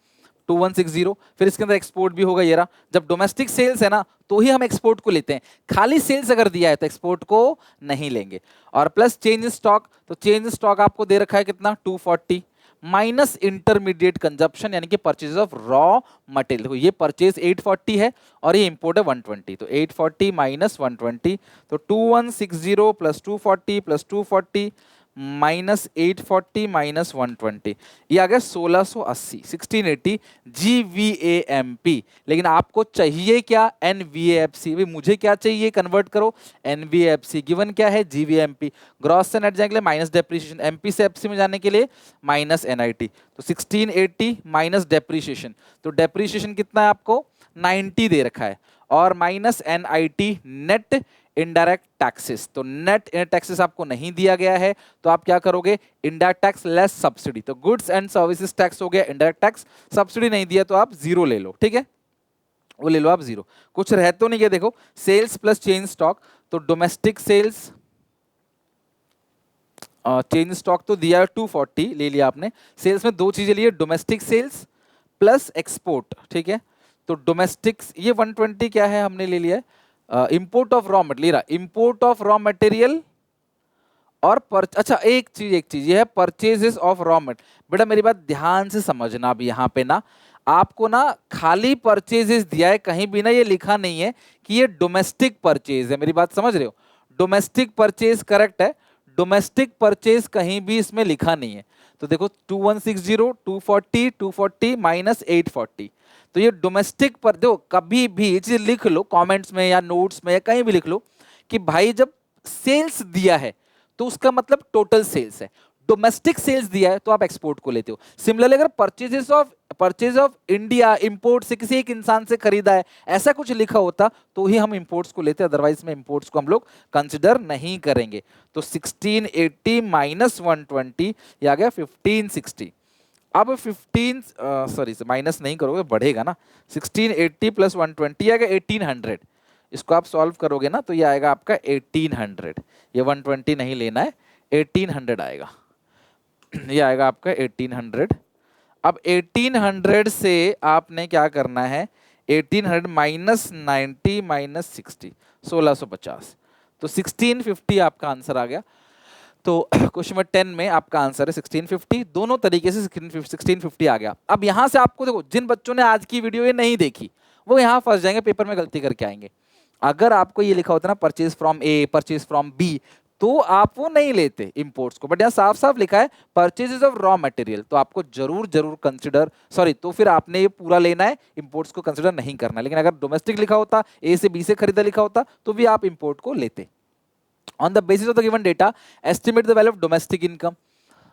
2160, फिर इसके अंदर एक्सपोर्ट भी होगा, ये रहा। जब डोमेस्टिक सेल्स है ना तो ही हम एक्सपोर्ट को लेते हैं, खाली सेल्स अगर दिया है तो एक्सपोर्ट को नहीं लेंगे। और प्लस चेंज स्टॉक, तो चेंज स्टॉक आपको दे रखा है कितना 240, माइनस इंटरमीडिएट कंजप्शन यानी कि परचेज ऑफ रॉ मटेरियल, देखो ये परचेज 840 है और ये इंपोर्ट है 120, तो 840 माइनस 120, तो 2160 प्लस 240 प्लस 240 माइनस 840 माइनस 120, ये आ गया 1680, 1680 GVAMP। लेकिन आपको चाहिए क्या NVAFC, भाई मुझे क्या चाहिए कन्वर्ट करो NVAFC, गिवन क्या है GVAMP, ग्रॉस से नेट जाने के लिए माइनस डेप्रीशिएशन, MP से FC में जाने के लिए माइनस NIT, तो 1680 माइनस डेप्रीशिएशन, तो डेप्रीशिएशन कितना है आपको 90 दे रखा है, और minus NIT net indirect taxes, तो नेट टैक्सेस आपको नहीं दिया गया है, तो आप क्या करोगे इनडायरेक्ट टैक्स लेस सब्सिडी, तो गुड्स एंड सर्विसेज टैक्स हो गया इनडायरेक्ट टैक्स, सब्सिडी नहीं दिया तो आप जीरो ले लो, ठीक है, वो ले लो आप जीरो, कुछ रह तो नहीं गया। देखो सेल्स प्लस चेंज स्टॉक, तो डोमेस्टिक सेल्स, चेंज स्टॉक तो दिया 240 ले लिया आपने, सेल्स में दो चीजें लिए, डोमेस्टिक सेल्स प्लस एक्सपोर्ट, ठीक है, तो डोमेस्टिक ये 120 क्या है हमने ले लिया है import of raw material, import of raw material और अच्छा एक चीज ये है परचेजेस ऑफ रॉ मटेरियल। बेटा मेरी बात ध्यान से समझना, अब यहाँ पे ना आपको ना खाली परचेजेस दिया है, कहीं भी ना ये लिखा नहीं है कि ये डोमेस्टिक परचेज है, मेरी बात समझ रहे हो, डोमेस्टिक परचेज करेक्ट है, डोमेस्टिक परचेज कहीं भी इसमें लिखा नहीं है। तो देखो 2160 240 240 माइनस 840, तो ये डोमेस्टिक पर देखो कभी भी ये चीज लिख लो कमेंट्स में या नोट्स में या कहीं भी लिख लो कि भाई जब सेल्स दिया है तो उसका मतलब टोटल सेल्स है, डोमेस्टिक सेल्स दिया है तो आप एक्सपोर्ट को लेते हो। सिमिलरली अगर परचेज ऑफ इंडिया इंपोर्ट से किसी एक इंसान से खरीदा है ऐसा कुछ लिखा होता तो ही हम इंपोर्ट्स को लेते, अदरवाइज में इंपोर्ट्स को हम लोग कंसिडर नहीं करेंगे। तो 1680 माइनस 120 ये आ गया 1560। अब 15 सॉरी माइनस नहीं करोगे बढ़ेगा ना, 1680 प्लस 120 आएगा 1800, इसको आप सॉल्व करोगे ना तो ये आएगा आपका 1800, ये 120 नहीं लेना है 1800 आएगा, ये आएगा आपका 1800। अब 1800 से आपने क्या करना है 1800 माइनस 90 माइनस 60 1650, तो 1650 आपका आंसर आ गया। तो क्वेश्चन नंबर 10 में आपका आंसर है 1650, दोनों तरीके से 1650 आ गया। अब यहां से आपको देखो जिन बच्चों ने आज की वीडियो ये नहीं देखी वो यहां फंस जाएंगे, पेपर में गलती करके आएंगे। अगर आपको ये लिखा होता ना purchase from A purchase from B तो आप वो नहीं लेते इंपोर्ट्स को, बट यहाँ साफ साफ लिखा है परचेजेस ऑफ रॉ मटेरियल, तो आपको जरूर जरूर कंसिडर तो फिर आपने ये पूरा लेना है, इंपोर्ट्स को कंसिडर नहीं करना। लेकिन अगर डोमेस्टिक लिखा होता ए से बी से खरीदा लिखा होता तो भी आप इंपोर्ट को लेते। On the basis of the given data estimate the value of domestic income.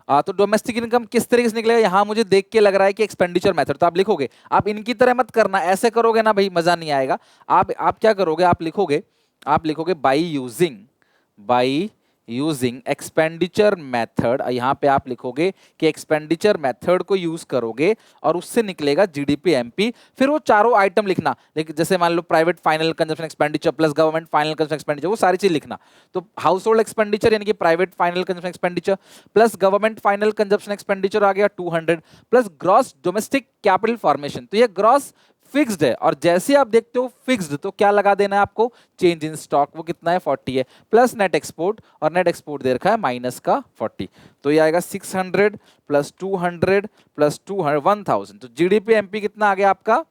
तो डोमेस्टिक इनकम किस तरीके से निकलेगा, यहां मुझे देख के लग रहा है कि एक्सपेंडिचर मेथड, तो आप लिखोगे, आप इनकी तरह मत करना, ऐसे करोगे ना भाई मजा नहीं आएगा। आप क्या करोगे, आप लिखोगे बाई यूजिंग एक्सपेंडिचर मेथड। यहाँ पे आप लिखोगे कि एक्सपेंडिचर मेथड को यूज करोगे और उससे निकलेगा जीडीपी एमपी। फिर वो चारों आइटम लिखना, लेकिन जैसे मान लो private final consumption expenditure plus government final consumption expenditure, वो सारी चीज लिखना। तो हाउस होल्ड एक्सपेंडिचर यानी कि private final consumption expenditure plus government final consumption expenditure आ गया 200 plus gross domestic capital formation. तो ये ग्रॉस फिक्स्ड है, और जैसे आप देखते हो फिक्स्ड तो क्या लगा देना है आपको, चेंज इन स्टॉक, वो कितना है 40 है, प्लस नेट एक्सपोर्ट, और नेट एक्सपोर्ट दे रखा है माइनस का 40। तो ये आएगा 600 प्लस 200 प्लस 200 1000। तो जीडीपी एमपी कितना आ गया आपका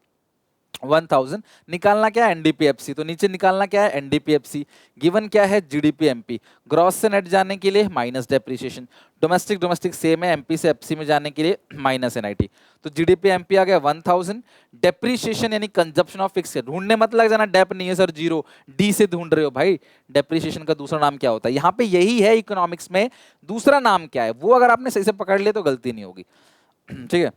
1000। निकालना क्या है एनडीपीएफसी, तो नीचे निकालना क्या है एनडीपीएफसी। गिवन क्या है जीडीपी एमपी, ग्रॉस से नेट जाने के लिए माइनस डेप्रिसिएशन, डोमेस्टिक सेम है, एमपी से एफसी में जाने के लिए माइनस एनआईटी। तो जीडीपी एमपी आ गया 1000। डेप्रिसिएशन यानी कंजप्शन ऑफ फिक्स, ढूंढने मत लग जाना डेप नहीं है सर जीरो, डी से ढूंढ रहे हो भाई। डेप्रिसिएशन का दूसरा नाम क्या होता है, यहाँ पे यही है इकोनॉमिक्स में, दूसरा नाम क्या है वो अगर आपने सही से पकड़ लिया तो गलती नहीं होगी। ठीक है,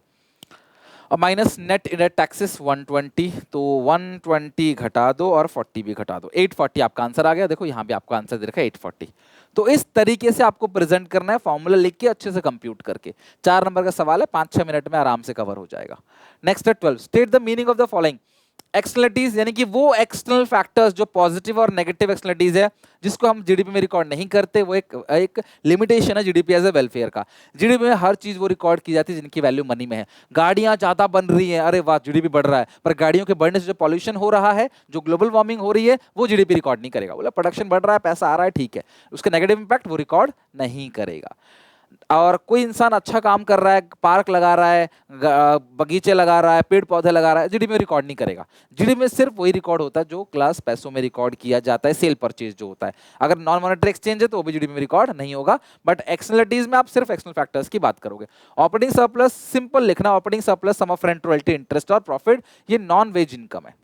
और माइनस नेट इनडायरेक्ट टैक्सेस 120, तो 120 घटा दो और 40 भी घटा दो, 840 आपका आंसर आ गया। देखो यहाँ भी आपका आंसर दे रखा है 840। तो इस तरीके से आपको प्रेजेंट करना है, फॉर्मूला लिख के अच्छे से कंप्यूट करके। 4 नंबर का सवाल है, 5-6 मिनट में आराम से कवर हो जाएगा। नेक्स्ट है 12, state the meaning of the following externalities, यानी कि वो एक्सटर्नल फैक्टर्स जो पॉजिटिव और नेगेटिव एक्सटर्नलिटीज है जिसको हम जीडीपी में रिकॉर्ड नहीं करते, वो एक लिमिटेशन है जीडीपी एज ए वेलफेयर का। जीडीपी में हर चीज वो रिकॉर्ड की जाती है जिनकी वैल्यू मनी में है। गाड़ियां ज्यादा बन रही हैं, अरे वाह जीडीपी बढ़ रहा है, पर गाड़ियों के बढ़ने से जो पॉल्यूशन हो रहा है, जो ग्लोबल वार्मिंग हो रही है, वो जीडीपी रिकॉर्ड नहीं करेगा। बोला प्रोडक्शन बढ़ रहा है, पैसा आ रहा है, ठीक है, उसका नेगेटिव इंपैक्ट वो रिकॉर्ड नहीं करेगा। और कोई इंसान अच्छा काम कर रहा है, पार्क लगा रहा है, बगीचे लगा रहा है, पेड़ पौधे लगा रहा है, जीडीपी में रिकॉर्ड नहीं करेगा। जीडीपी में सिर्फ वही रिकॉर्ड होता है जो क्लास पैसों में रिकॉर्ड किया जाता है, सेल परचेज जो होता है। अगर नॉन मॉनेटरी एक्सचेंज है तो वो भी जीडीपी में रिकॉर्ड नहीं होगा। बट एक्सटर्नलिटीज में आप सिर्फ एक्सटर्नल फैक्टर्स की बात करोगे। ऑपरेटिंग सरप्लस सिंपल लिखना, operating surplus sum of rent royalty interest और प्रॉफिट, ये नॉन वेज इनकम है,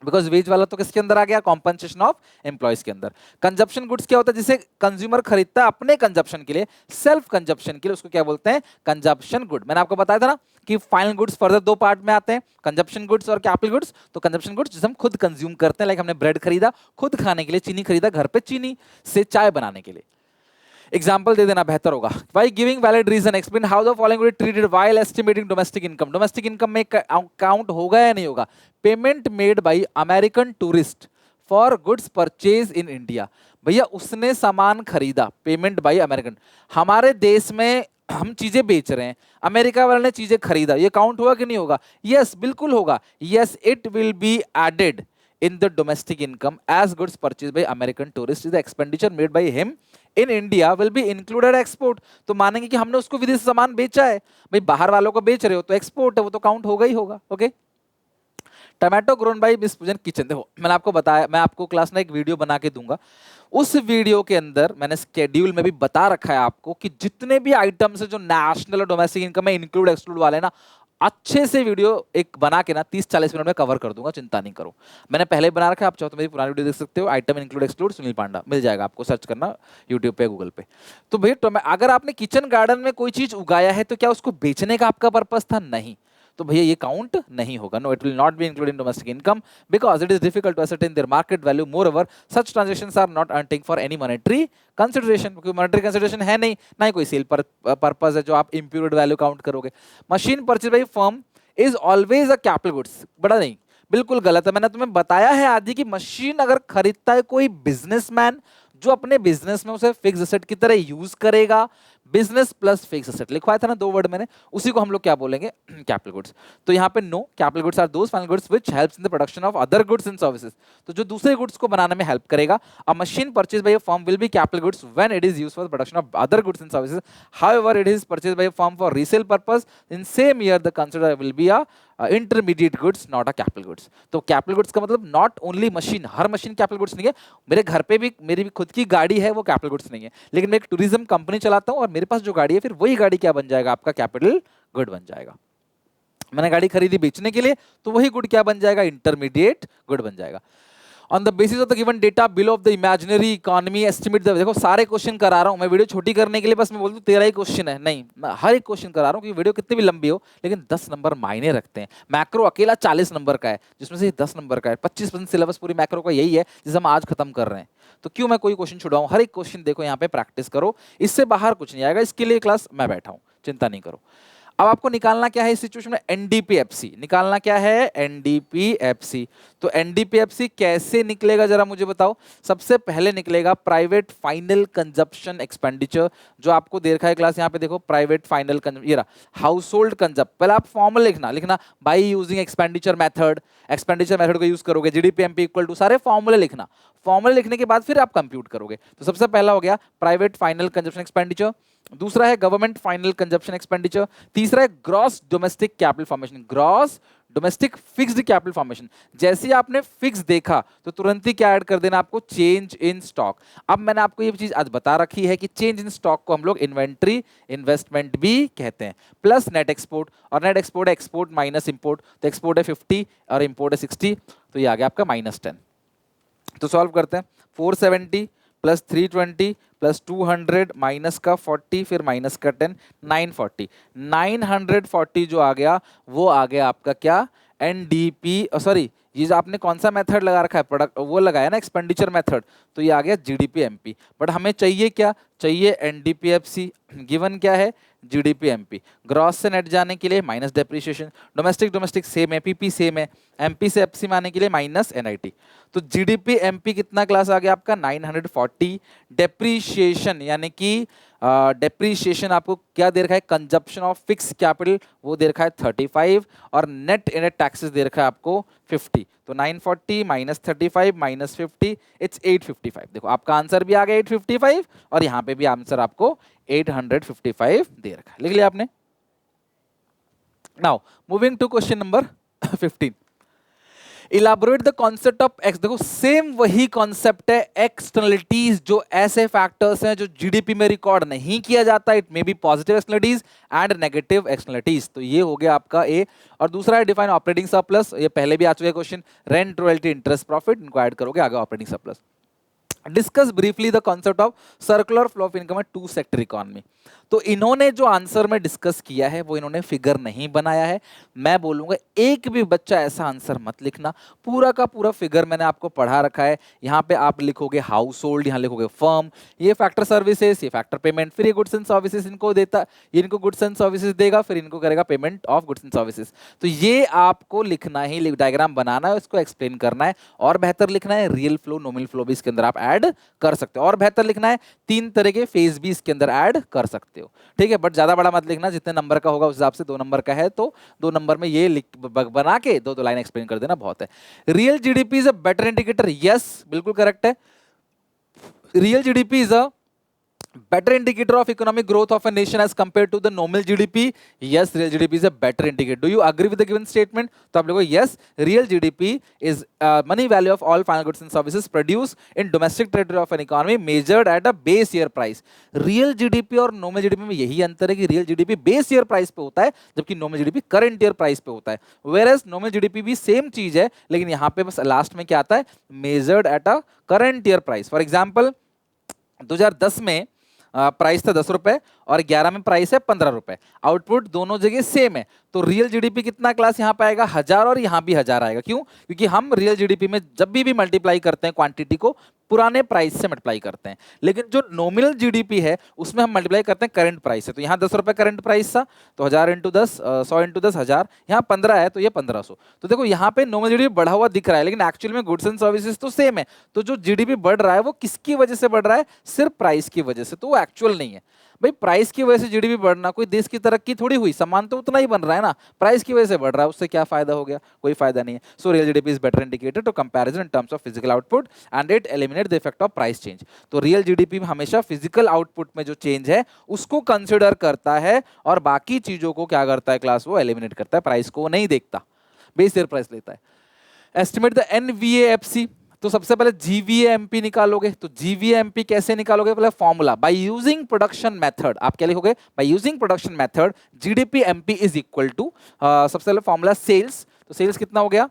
बिकॉज वेज वाला तो किसके अंदर आ गया, कॉम्पनसेशन ऑफ एम्प्लॉयज के अंदर। कंजप्शन गुड्स क्या होता है, जिसे कंज्यूमर खरीदता है अपने कंजप्शन के लिए, सेल्फ कंजप्शन के लिए, उसको क्या बोलते हैं कंजप्शन गुड। मैंने आपको बताया था ना कि फाइनल गुड्स फर्दर दो पार्ट में आते हैं, कंजप्शन गुड्स और कैपिटल गुड्स। तो कंजप्शन गुड्स जिसे हम खुद कंज्यूम करते हैं, लाइक हमने ब्रेड खरीदा खुद खाने के लिए, चीनी खरीदा घर पे चीनी से चाय बनाने के लिए। एग्जाम्पल दे देना बेहतर होगा। By giving valid reason explain how the following will be treated while estimating domestic income. Domestic income में काउंट होगा या नहीं होगा। Payment made by American tourist for goods purchase in India, भैया उसने सामान खरीदा, पेमेंट बाई अमेरिकन, हमारे देश में हम चीजें बेच रहे हैं, अमेरिका वाले ने चीजें खरीदा, ये काउंट होगा कि नहीं होगा, यस बिल्कुल होगा, yes it will be added in the domestic income as goods purchased by American tourist is the expenditure made by him in India will be included export। तो मानेंगे कि हमने उसको विदेश सामान बेचा है, भाई बाहर वालों को बेच रहे हो तो एक्सपोर्ट है, वो तो काउंट होगा ही होगा। Okay, tomato grown by miss पूजन किचन, देखो मैंने आपको बताया, मैं आपको क्लास में एक वीडियो बना के दूंगा, उस वीडियो के अंदर मैंने स्केड्यूल में भी बता रखा है आपको कि जितने भी आइटम्स है जो नेशनल और डोमेस्टिक इनकम में इंक्लूड एक्सक्लूड वाले ना, अच्छे से वीडियो एक बना के ना 30-40 मिनट में कवर कर दूंगा, चिंता नहीं करो। मैंने पहले ही बना रखा है, आप चाहो तो मेरी पुरानी वीडियो देख सकते हो, आइटम इंक्लूड एक्सक्लूड सुनील पांडा, मिल जाएगा आपको, सर्च करना यूट्यूब पे गूगल पे। तो भाई तो अगर आपने किचन गार्डन में कोई चीज उगाया है तो क्या उसको बेचने का आपका पर्पस था, नहीं, तो भैया ये काउंट नहीं होगा। No, it will not be included in domestic income because it is difficult to ascertain their market value, moreover such transactions are not earning for any monetary consideration, क्योंकि monetary consideration है नहीं, ना ही कोई cell purpose है जो आप imputed value count करोगे। Machine purchase by firm is always a capital goods, बड़ा नहीं, बिल्कुल गलत है। मैंने तुम्हें बताया है आदि की मशीन अगर खरीदता है कोई बिजनेसमैन जो अपने बिजनेस में उसे फिक्स एसेट की तरह यूज करेगा, बिजनेस प्लस फिक्स एसेट लिखवाया था ना 2 वर्ड मैंने, उसी को हम लोग क्या बोलेंगे कैपिटल गुड्स। तो यहाँ पे no, capital goods are those final goods which helps in the production of other goods and services, तो जो दूसरे गुड्स को बनाने में हेल्प करेगा। A machine purchase by a firm will be capital goods when it is used for the production of other goods and services, however it is purchase by a firm for resale purpose in same year the consider will be a intermediate goods not a capital goods. तो capital goods का मतलब not only machine, her machine capital goods नहीं है। मेरे घर पे भी मेरी भी खुद की गाड़ी है, वो कैपिटल गुड्स नहीं है, लेकिन मैं एक टूरिज्म कंपनी चलाता हूँ और मेरे पास जो गाड़ी है फिर वही गाड़ी क्या बन जाएगा, आपका कैपिटल गुड बन जाएगा। मैंने गाड़ी खरीदी बेचने के लिए तो वही गुड क्या बन जाएगा, इंटरमीडिएट गुड बन जाएगा। On the basis of the given data below of the imaginary economy estimate the, देखो सारे क्वेश्चन करा रहा हूं मैं, वीडियो छोटी करने के लिए बस मैं बोल दूं 13 ही क्वेश्चन है, नहीं मैं हर एक क्वेश्चन करा रहा हूं क्योंकि वीडियो कितनी भी लंबी हो लेकिन 10 नंबर मायने रखते हैं। मैक्रो अकेला 40 नंबर का है जिसमें से 10 नंबर का है, 25% सिलेबस पूरी मैक्रो का यही है जिसे हम आज खत्म कर रहे हैं। तो क्यों मैं कोई क्वेश्चन छुड़ाऊं, हर एक क्वेश्चन देखो यहाँ पे प्रैक्टिस करो, इससे बाहर कुछ नहीं आएगा, इसके लिए क्लास मैं बैठा हूं, चिंता नहीं करो। अब आपको निकालना क्या है इस सिचुएशन में, एनडीपीएफसी निकालना क्या है, एनडीपीएफसी। तो एनडीपीएफसी कैसे निकलेगा जरा मुझे बताओ। सबसे पहले निकलेगा प्राइवेट फाइनल कंजप्शन एक्सपेंडिचर, जो आपको दे रखा है क्लास यहाँ पे देखो, प्राइवेट फाइनल ये रहा हाउस होल्ड कंजप्ट। पहले आप फॉर्मूला लिखना by using expenditure method, expenditure method को यूज करोगे, जीडीपीएमपी इक्वल टू सारे फॉर्मूले लिखना, फॉर्मूले लिखने के बाद फिर आप कंप्यूट करोगे। तो सबसे पहला हो गया प्राइवेट फाइनल कंजप्शन एक्सपेंडिचर, दूसरा है गवर्नमेंट फाइनल कंजप्शन एक्सपेंडिचर, तीसरा है gross domestic capital formation, gross domestic fixed capital formation. जैसे ही आपने फिक्स देखा तो तुरंत ही क्या ऐड कर देना आपको, चेंज इन स्टॉक। अब मैंने आपको ये चीज आज बता रखी है कि चेंज इन स्टॉक को हम लोग इन्वेंट्री इन्वेस्टमेंट भी कहते हैं, प्लस नेट एक्सपोर्ट, और नेट एक्सपोर्ट है एक्सपोर्ट माइनस इंपोर्ट, तो एक्सपोर्ट है 50 और इंपोर्ट है 60, तो ये आ गया आपका -10। तो सॉल्व करते हैं, 470 प्लस 320 प्लस 200 माइनस का 40 फिर माइनस का 10, 940, 940 जो आ गया वो आ गया आपका क्या, एनडीपी, सॉरी ये जो आपने कौन सा मेथड लगा रखा है, प्रोडक्ट वो लगाया ना एक्सपेंडिचर मेथड, तो ये आ गया जीडीपीएमपी। बट हमें चाहिए क्या, चाहिए एनडीपीएफसी, गिवन क्या है जीडीपीएमपी। ग्रॉस से नेट जाने के लिए minus depreciation, domestic domestic same है, पीपी सेम है, एमपी से एफसी में आने के लिए माइनस एनआईटी। तो जीडीपीएमपी कितना क्लास आ गया आपका 940, डेप्रीशिएशन यानी कि डेप्रीशिएशन आपको क्या दे रखा है, कंजप्शन ऑफ फिक्स कैपिटल वो दे रखा है 35, और नेट इनडायरेक्ट टैक्सेस दे रखा है आपको 50। तो 940 माइनस 35 माइनस 50 इट्स 855। देखो आपका आंसर भी आ गया 855 और यहाँ पे भी आंसर आपको 855 दे रखा है, लिख लिया आपने। Now moving to question number 15, elaborate the concept of x. देखो सेम वही कॉन्सेप्ट है, एक्सटर्नलिटीज जो ऐसे फैक्टर्स हैं जो जीडीपी में रिकॉर्ड नहीं किया जाता, it may be positive externalities and negative externalities. तो ये हो गया आपका ए, और दूसरा है डिफाइन ऑपरेटिंग सरप्लस, ये पहले भी आ चुका है question, rent royalty interest profit, इनको ऐड करोगे आगे operating surplus. Discuss briefly the concept of circular flow of income है टू सेक्टर इकोनॉमी। तो इन्होंने जो आंसर में डिस्कस किया है वो इन्होंने फिगर नहीं बनाया है, मैं बोलूंगा एक भी बच्चा ऐसा आंसर मत लिखना, पूरा का पूरा फिगर मैंने आपको पढ़ा रखा है। यहाँ पे आप लिखोगे हाउस होल्ड, यहाँ लिखोगे फर्म, ये फैक्टर सर्विसेज, ये फैक्टर पेमेंट, फिर ये गुड्स एंड सर्विसेज इनको देता, ये इनको गुड्स एंड सर्विसेज देगा, फिर इनको करेगा payment of goods and services. तो ये आपको लिखना ही, डायग्राम बनाना है, उसको एक्सप्लेन करना है, और बेहतर लिखना है रियल फ्लो नॉमिनल फ्लो भी इसके अंदर आप ऐड कर सकते हो, और बेहतर लिखना है 3 तरह के फेज भी इसके अंदर ऐड कर सकते हो, ठीक है। बट ज्यादा बड़ा मत लिखना, जितने नंबर का होगा उस हिसाब से, 2 नंबर का है तो 2 नंबर में ये बना के 2 लाइन एक्सप्लेन कर देना बहुत है। Real GDP is a better indicator, yes बिल्कुल करेक्ट है, real GDP is a better indicator of economic growth of a nation as compared to the nominal GDP. Yes, real GDP is a better indicator. Do you agree with the given statement? तो आप लोगों yes, real GDP is money value of all final goods and services produced in domestic territory of an economy measured at a base year price. Real GDP और nominal GDP में यही अंतर है कि real GDP base year price पे होता है जबकि nominal GDP current year price पे होता है। Whereas nominal GDP भी same चीज है लेकिन यहाँ पे बस लास्ट में क्या आता है, measured at a current year price. For example 2010 में प्राइस था 10 रुपए और 11 में प्राइस है 15 रुपए, आउटपुट दोनों जगह सेम है, तो रियल जीडीपी कितना क्लास यहाँ पे आएगा 1000 और यहाँ भी 1000 आएगा। क्यों? क्योंकि हम रियल जीडीपी में जब भी मल्टीप्लाई करते हैं क्वांटिटी को पुराने प्राइस से मल्टीप्लाई करते हैं, लेकिन जो नॉमिनल जीडीपी है उसमें हम मल्टीप्लाई करते हैं करंट प्राइस से। तो यहाँ 10 रुपए करंट प्राइस था तो 1000 इंटू 10 100 इंटू 10 1000, यहाँ 15 है तो ये 1500। तो देखो यहाँ पे नॉमिनल जीडीपी बढ़ा हुआ दिख रहा है लेकिन एक्चुअल में गुड्स एंड सर्विसेज तो सेम है, तो जो जीडीपी बढ़ रहा है वो किसकी वजह से बढ़ रहा है, सिर्फ प्राइस की वजह से, तो वो एक्चुअल नहीं है। भाई प्राइस की वजह से जीडीपी बढ़ना कोई देश की तरक्की थोड़ी हुई, सामान तो उतना ही बन रहा है ना, प्राइस की वजह से बढ़ रहा है, उससे क्या फायदा हो गया, कोई फायदा नहीं है। So real GDP is better indicator to comparison in terms of physical output and it eliminate the effect of price change. तो रियल जीडीपी में हमेशा फिजिकल आउटपुट में जो चेंज है उसको कंसिडर करता है और बाकी चीजों को क्या करता है क्लास, वो एलिमिनेट करता है, प्राइस को नहीं देखता, बेस ईयर प्राइस लेता है। एस्टिमेट द एनवीएएफसी, तो सबसे पहले जीवीएमपी निकालोगे, तो जीवीएमपी कैसे निकालोगे, पहले formula by using production method, आप क्या लिखोगे, by using production method GDP MP is equal to, सबसे पहले फॉर्मूला सेल्स, तो सेल्स कितना हो गया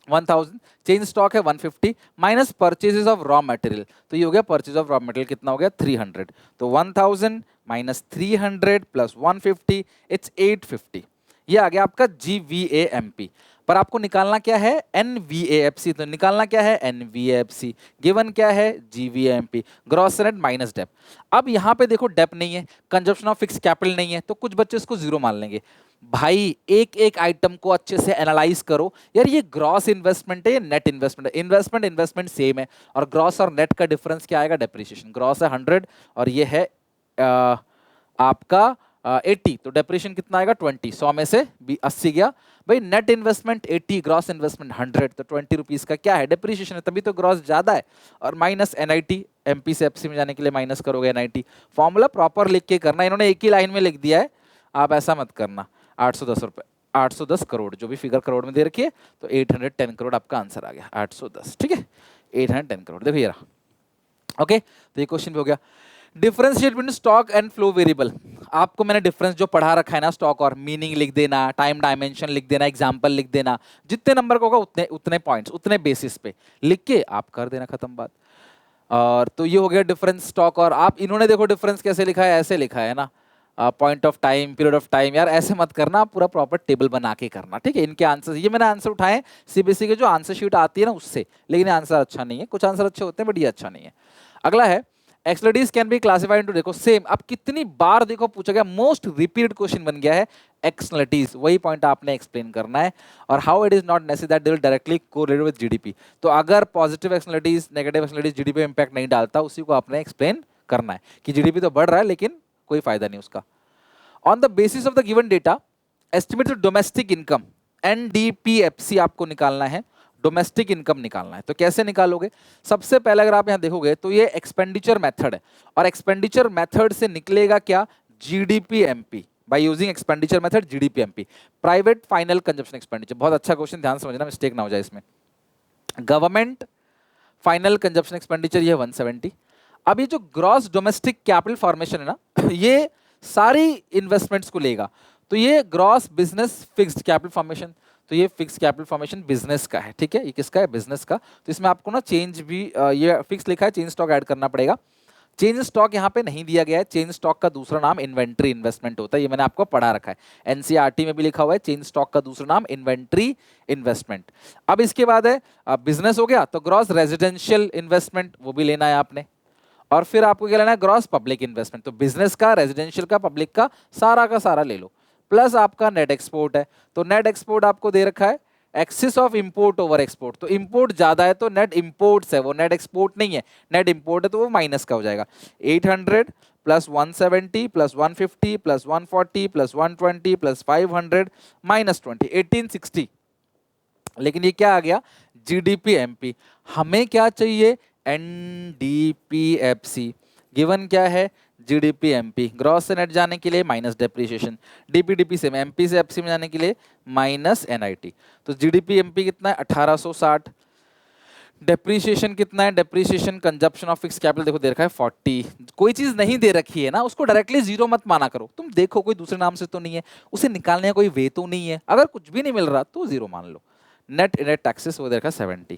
1000, चेंज स्टॉक है 150 minus purchases of raw material, तो ये हो गया परचेज ऑफ रॉ मटेरियल कितना हो गया 300, तो 1000 माइनस 300 प्लस 150 इट्स 850, ये आ गया आपका GVAMP। पर आपको निकालना क्या है NVAFC, तो निकालना क्या है NVAFC, गिवन क्या है GVAMP, gross net minus dep. अब यहाँ पे देखो डेप नहीं है, कंजप्शन ऑफ फिक्स कैपिटल नहीं है, तो कुछ बच्चे इसको जीरो मान लेंगे। भाई एक एक आइटम को अच्छे से एनालाइज करो यार, ये ग्रॉस इन्वेस्टमेंट है, ये नेट इन्वेस्टमेंट है, इन्वेस्टमेंट इन्वेस्टमेंट सेम है, और ग्रॉस और नेट का डिफरेंस क्या आएगा डेप्रिसिएशन, ग्रॉस है 100 और ये है आपका 80, तो डेप्रिसिएशन कितना आएगा 20, 100 में से 80 गया। भाई नेट इन्वेस्टमेंट 80, ग्रॉस इन्वेस्टमेंट 100, तो 20 रुपीज का क्या है डेप्रिसिएशन है, तभी तो ग्रॉस ज्यादा है। और माइनस NIT, MP से FC में जाने के लिए माइनस करोगे NIT, फॉर्मूला प्रॉपर लिख के करना, इन्होंने एक ही लाइन में लिख दिया है, आप ऐसा मत करना। 810 रुपए, 810 करोड़, जो भी फिगर करोड़ में दे रखी है, तो 810 करोड़ आपका आंसर आ गया 810, ठीक है 810 करोड़, देखो ये रहा। ओके, तो ये क्वेश्चन भी हो गया। Differentiate between stock and flow variable, आपको मैंने डिफरेंस जो पढ़ा रखा है ना, स्टॉक और मीनिंग लिख देना, टाइम डायमेंशन लिख देना, एग्जांपल लिख देना, जितने नंबर का होगा उतने उतने पॉइंट्स उतने बेसिस पे लिख के आप कर देना, खत्म बात। और तो ये हो गया डिफरेंस स्टॉक और। आप इन्होंने देखो डिफरेंस कैसे लिखा है, ऐसे लिखा है ना, point of time, period of time, यार ऐसे मत करना, आप पूरा प्रॉपर टेबल बना के करना, ठीक है। इनके आंसर, ये मैंने आंसर उठाए CBSE के जो आंसर शीट आती है ना उससे, लेकिन आंसर अच्छा नहीं है, कुछ आंसर अच्छे होते हैं बट ये अच्छा नहीं है। अगला है एक्सलेटिव्स कैन बी क्लासिफाइड इनटू, देखो सेम, अब कितनी बार देखो पूछा गया, मोस्ट रिपीटेड क्वेश्चन बन गया है एक्सलेटिव्स, वही पॉइंट आपने एक्सप्लेन करना है। और how it is not necessary that they will directly correlate with GDP, तो अगर पॉजिटिव एक्सलेटिव्स नेगेटिव एक्सलेटिव्स GDP पे इंपैक्ट नहीं डालता, उसी को आपने एक्सप्लेन करना है कि GDP तो बढ़ रहा है लेकिन कोई फायदा नहीं उसका। On the basis of the given data estimated domestic income, NDPFC आपको निकालना है, डोमेस्टिक इनकम निकालना है। तो कैसे निकालोगे, सबसे पहले अगर आप यहां देखोगे तो ये एक्सपेंडिचर मेथड है, और एक्सपेंडिचर मेथड से निकलेगा क्या GDPMP, by using expenditure method GDPMP, private final consumption expenditure. बहुत अच्छा क्वेश्चन, ध्यान समझना, मिस्टेक ना हो जाए इसमें। गवर्नमेंट फाइनल कंजप्शन एक्सपेंडिचर ये 170। अब ये जो ग्रॉस डोमेस्टिक कैपिटल फॉर्मेशन है ना, ये सारी इन्वेस्टमेंट्स को लेगा, तो ये gross business fixed capital formation, तो ये फिक्स कैपिटल फॉर्मेशन बिजनेस का है, ठीक है, ये किसका है बिजनेस का। तो इसमें आपको ना चेंज भी ये फिक्स लिखा है, चेंज स्टॉक ऐड करना पड़ेगा। चेंज स्टॉक यहाँ पे नहीं दिया गया है, चेंज स्टॉक का दूसरा नाम इन्वेंट्री इन्वेस्टमेंट होता है, ये मैंने आपको पढ़ा रखा है, NCERT में भी लिखा हुआ है, चेंज स्टॉक का दूसरा नाम इन्वेंट्री इन्वेस्टमेंट। अब इसके बाद है बिजनेस हो गया, तो ग्रॉस रेजिडेंशियल इन्वेस्टमेंट वो भी लेना है आपने, और फिर आपको क्या लेना है ग्रॉस पब्लिक इन्वेस्टमेंट, तो बिजनेस का, रेजिडेंशियल का, पब्लिक का सारा ले लो, प्लस आपका नेट एक्सपोर्ट है, तो नेट एक्सपोर्ट आपको दे रखा है axis of import over export, तो इंपोर्ट ज्यादा है तो नेट इंपोर्ट्स है, वो नेट एक्सपोर्ट नहीं है, नेट इंपोर्ट है, तो वो माइनस का हो जाएगा। 800 plus 170 plus 150 plus 140 plus 120 plus 500 minus 20, 1860। लेकिन ये क्या आ गया GDPMP, हमें क्या चाहिए NDPFC, गिवन क्या है GDPMP, ग्रॉस से नेट जाने के लिए माइनस डेप्रिसिएशन, DPDP से MP से FC में जाने के लिए माइनस NIT, तो GDPMP कितना है 1860, डेप्रिसिएशन कितना है, depreciation consumption of fix capital देखो दे रखा है 40, कोई चीज नहीं दे रखी है ना उसको डायरेक्टली जीरो मत माना करो, तुम देखो कोई दूसरे नाम से तो नहीं है, उसे निकालने का कोई वे तो नहीं है, अगर कुछ भी नहीं मिल रहा तो जीरो मान लो। नेट नेट टैक्सेस वो दे रखा है 70,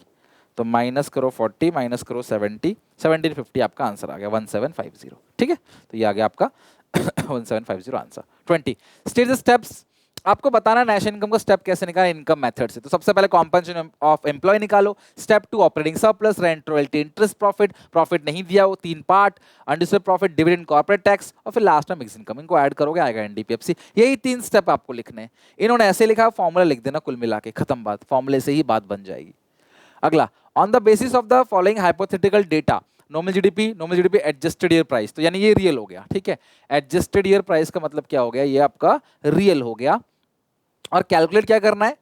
तो माइनस करो 40 माइनस करो 70, 1750 आपका आंसर आ गया 1750, ठीक है, तो ये आ गया आपका 1750 आंसर। 20 स्टेट द स्टेप्स, आपको बताना नेशनल इनकम का स्टेप कैसे निकालें इनकम मेथड से। तो सबसे पहले कॉम्पनसेशन ऑफ एम्प्लॉय निकालो, step 2 operating surplus, rent royalty interest profit, profit नहीं दिया वो 3 part, undisturbed profit, dividend, corporate tax, और फिर लास्ट में मिक्स इनकम, इनको ऐड करोगे आएगा NDPFC। यही 3 स्टेप आपको लिखने हैं, इन्होंने ऐसे लिखा, फॉर्मूला लिख देना कुल मिला के, खत्म बात, फॉर्मूले से ही बात बन जाएगी। अगला, on the basis of the following hypothetical data, normal GDP adjusted year price, तो यानी ये रियल हो गया, ठीक है, एडजस्टेड ईयर प्राइस का मतलब क्या हो गया, ये आपका रियल हो गया। और कैलकुलेट क्या करना है,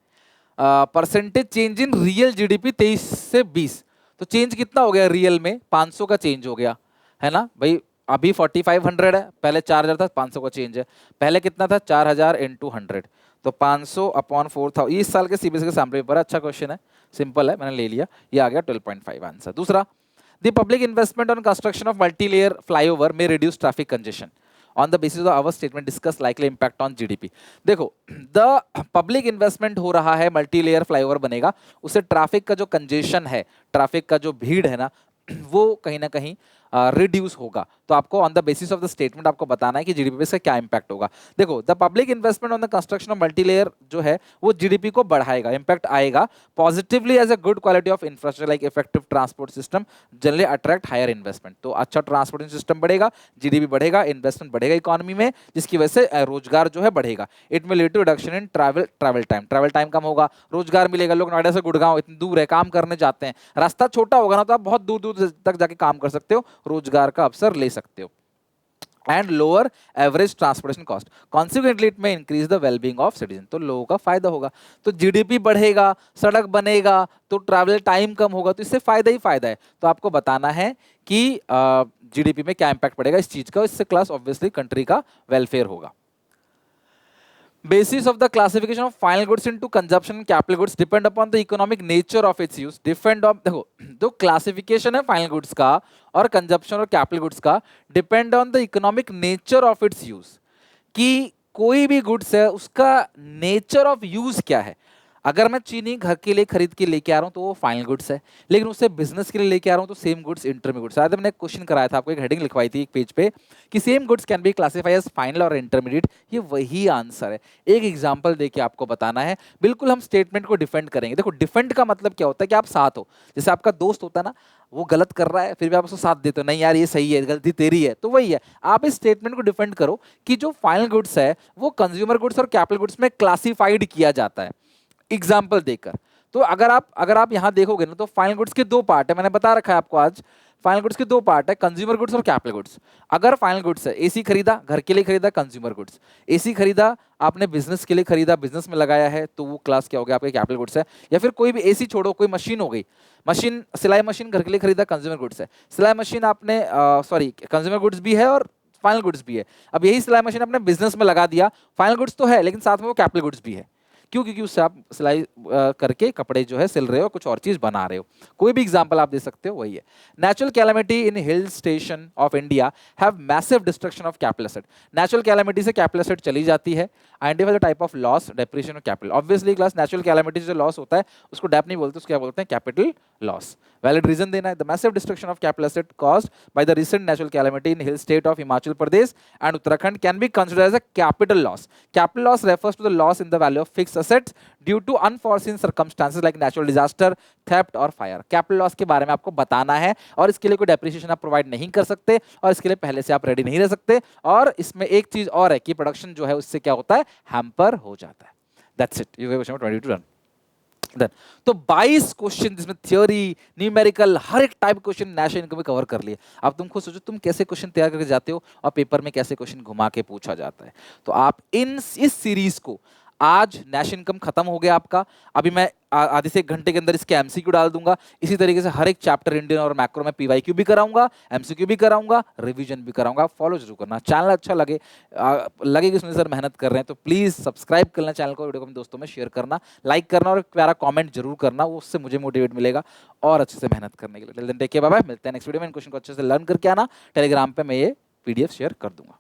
percentage change in real GDP 23 से 20, तो चेंज कितना हो गया रियल में, 500 का चेंज हो गया है ना भाई, अभी 4500 है, पहले 4000 था, 500 का चेंज है, पहले कितना था 4000 इंटू 100, तो 500 अपॉन 4000, इस साल के सीबीएसई के सैम्पल पेपर, अच्छा क्वेश्चन है, सिंपल है, मैंने ले लिया, ये आ गया 12.5 आंसर। दूसरा, the public investment on construction of multi layer flyover may reduce traffic congestion, on the basis of our statement discuss likely impact on GDP. देखो, द पब्लिक इन्वेस्टमेंट हो रहा है, मल्टी लेयर फ्लाईओवर बनेगा, उससे traffic का जो congestion है, traffic का जो भीड़ है ना, वो कहीं ना कहीं रिड्यूस होगा। तो आपको on the basis of the statement आपको बताना है कि जीडीपी पे इसका क्या इंपैक्ट होगा। देखो, the public investment on the construction of multi layer जो है वो जीडीपी को बढ़ाएगा, इंपैक्ट आएगा positively as a good quality of infrastructure like effective transport system generally attract higher investment. तो अच्छा ट्रांसपोर्टेशन सिस्टम बढ़ेगा, जीडीपी बढ़ेगा, इन्वेस्टमेंट बढ़ेगा इकोनॉमी में, जिसकी वजह से रोजगार जो है बढ़ेगा। It may lead to reduction in travel time कम होगा, रोजगार मिलेगा। लोग नोएडा से गुड़गांव इतनी दूर है, काम करने जाते हैं, रास्ता छोटा होगा ना, तो आप बहुत दूर दूर तक जाके काम कर सकते हो, रोजगार का अवसर ले सकते हो। And lower average transportation cost, consequently it may increase the wellbeing of citizen. तो लोगों का फायदा होगा, तो जीडीपी बढ़ेगा, सड़क बनेगा, तो ट्रैवल टाइम कम होगा, तो इससे फायदा ही फायदा है। तो आपको बताना है कि जीडीपी में क्या इंपैक्ट पड़ेगा इस चीज का, इससे क्लास ऑब्वियसली कंट्री का वेलफेयर होगा। Basis of the classification of final goods into consumption and capital goods depend upon the economic nature of its use. Depend on, देखो, जो क्लासिफिकेशन है फाइनल गुड्स का और कंजप्शन और कैपिटल गुड्स का, depend on the economic nature of its use, कि कोई भी गुड्स है उसका नेचर ऑफ यूज क्या है। अगर मैं चीनी घर के लिए खरीद के लेके आ रहा हूँ तो वो फाइनल गुड्स है, लेकिन उससे बिजनेस के लिए लेके आ रहा हूँ तो सेम गुड्स इंटरमीडिएट गुड्स। शायद मैंने एक क्वेश्चन कराया था आपको, एक हेडिंग लिखवाई थी एक पेज पे कि same goods can be classify as final और इंटरमीडिएट। ये वही आंसर है। एक एग्जांपल देके आपको बताना है, बिल्कुल हम स्टेटमेंट को डिफेंड करेंगे। देखो, डिफेंड का मतलब क्या होता है कि आप साथ हो। जैसे आपका दोस्त होता है ना, वो गलत कर रहा है फिर भी आप उसको साथ देते हो, नहीं यार ये सही है, गलती तेरी है, तो वही है। आप इस स्टेटमेंट को डिफेंड करो कि जो फाइनल गुड्स है वो कंज्यूमर गुड्स और कैपिटल गुड्स में क्लासिफाइड किया जाता है एग्जाम्पल देकर। तो अगर आप यहां देखोगे ना, तो फाइनल गुड्स के दो पार्ट है, मैंने बता रखा है आपको आज। फाइनल गुड्स के दो पार्ट है, कंज्यूमर गुड्स और कैपिटल गुड्स। अगर फाइनल गुड्स है, एसी खरीदा घर के लिए खरीदा, कंज्यूमर गुड्स। एसी खरीदा आपने बिजनेस के लिए खरीदा, बिजनेस में लगाया है, तो वो क्लास क्या हो गया आपके कैपिटल गुड्स है। या फिर कोई भी एसी छोड़ो, कोई मशीन हो गई, मशीन सिलाई मशीन घर के लिए खरीदा, कंज्यूमर गुड्स है। सिलाई मशीन आपने सॉरी कंज्यूमर गुड्स भी है और फाइनल गुड्स भी है। अब यही सिलाई मशीन आपने बिजनेस में लगा दिया, फाइनल गुड्स तो है लेकिन साथ में वो कैपिटल गुड्स भी है। क्यों? क्योंकि उससे आप सिलाई करके कपड़े जो है सिल रहे हो, कुछ और चीज बना रहे हो। कोई भी एग्जांपल आप दे सकते हो, वही है। Natural calamity in hill station of India have massive destruction of capital asset. Natural calamity से कैपिटल एसेट चली जाती है। Identify the type of loss, depreciation of capital. Obviously class natural calamity से जो लॉस होता है उसको डेप नहीं बोलते, उसको क्या बोलते हैं? Capital loss. वैलिड रीजन देना है। The massive destruction of capital asset caused by the recent natural calamity in hill state of Himachal Pradesh and Uttarakhand can be considered as a capital loss. Capital loss refers to the loss in the value of fixed assets due to unforeseen circumstances like natural disaster, theft और fire। Capital loss के बारे में आपको बताना है और इसके लिए कोई डेप्रिसिएशन आप प्रोवाइड नहीं कर सकते और इसके लिए पहले से आप रेडी नहीं रह सकते। और इसमें एक चीज और है कि प्रोडक्शन जो है उससे क्या होता है? हैम्पर हो जाता है। That's it. You have question 22 run. Then तो 22 क्वेश्चन जिसमें थ्योरी, न्यूमेरिकल, हर एक टाइप क्वेश्चन नेशनल इनकम में कवर कर लिए। अब तुम खुद सोचो तुम कैसे क्वेश्चन तैयार करके जाते हो और पेपर में कैसे क्वेश्चन घुमा के पूछा जाता है। तो आप इस सीरीज को, आज नेशनल इनकम खत्म हो गया आपका, अभी मैं आधे से 1 घंटे के अंदर इसके एमसीक्यू डाल दूंगा। इसी तरीके से हर एक चैप्टर इंडियन और मैक्रो में पीवाईक्यू भी कराऊंगा, एमसीक्यू भी कराऊंगा, रिवीजन भी कराऊंगा। फॉलो जरूर करना। चैनल अच्छा लगे कि इसमें सर मेहनत कर रहे हैं तो प्लीज सब्सक्राइब करना चैनल को, वीडियो को अपने दोस्तों में शेयर करना, लाइक करना और एक प्यारा कॉमेंट जरूर करना, वो उससे मुझे मोटिवेट मिलेगा और अच्छे से मेहनत करने के लिए। Take care, bye bye. मिलते हैं नेक्स्ट वीडियो में। इन क्वेश्चन को अच्छे से लर्न करके आना। टेलीग्राम पे मैं ये पीडीएफ शेयर कर दूंगा।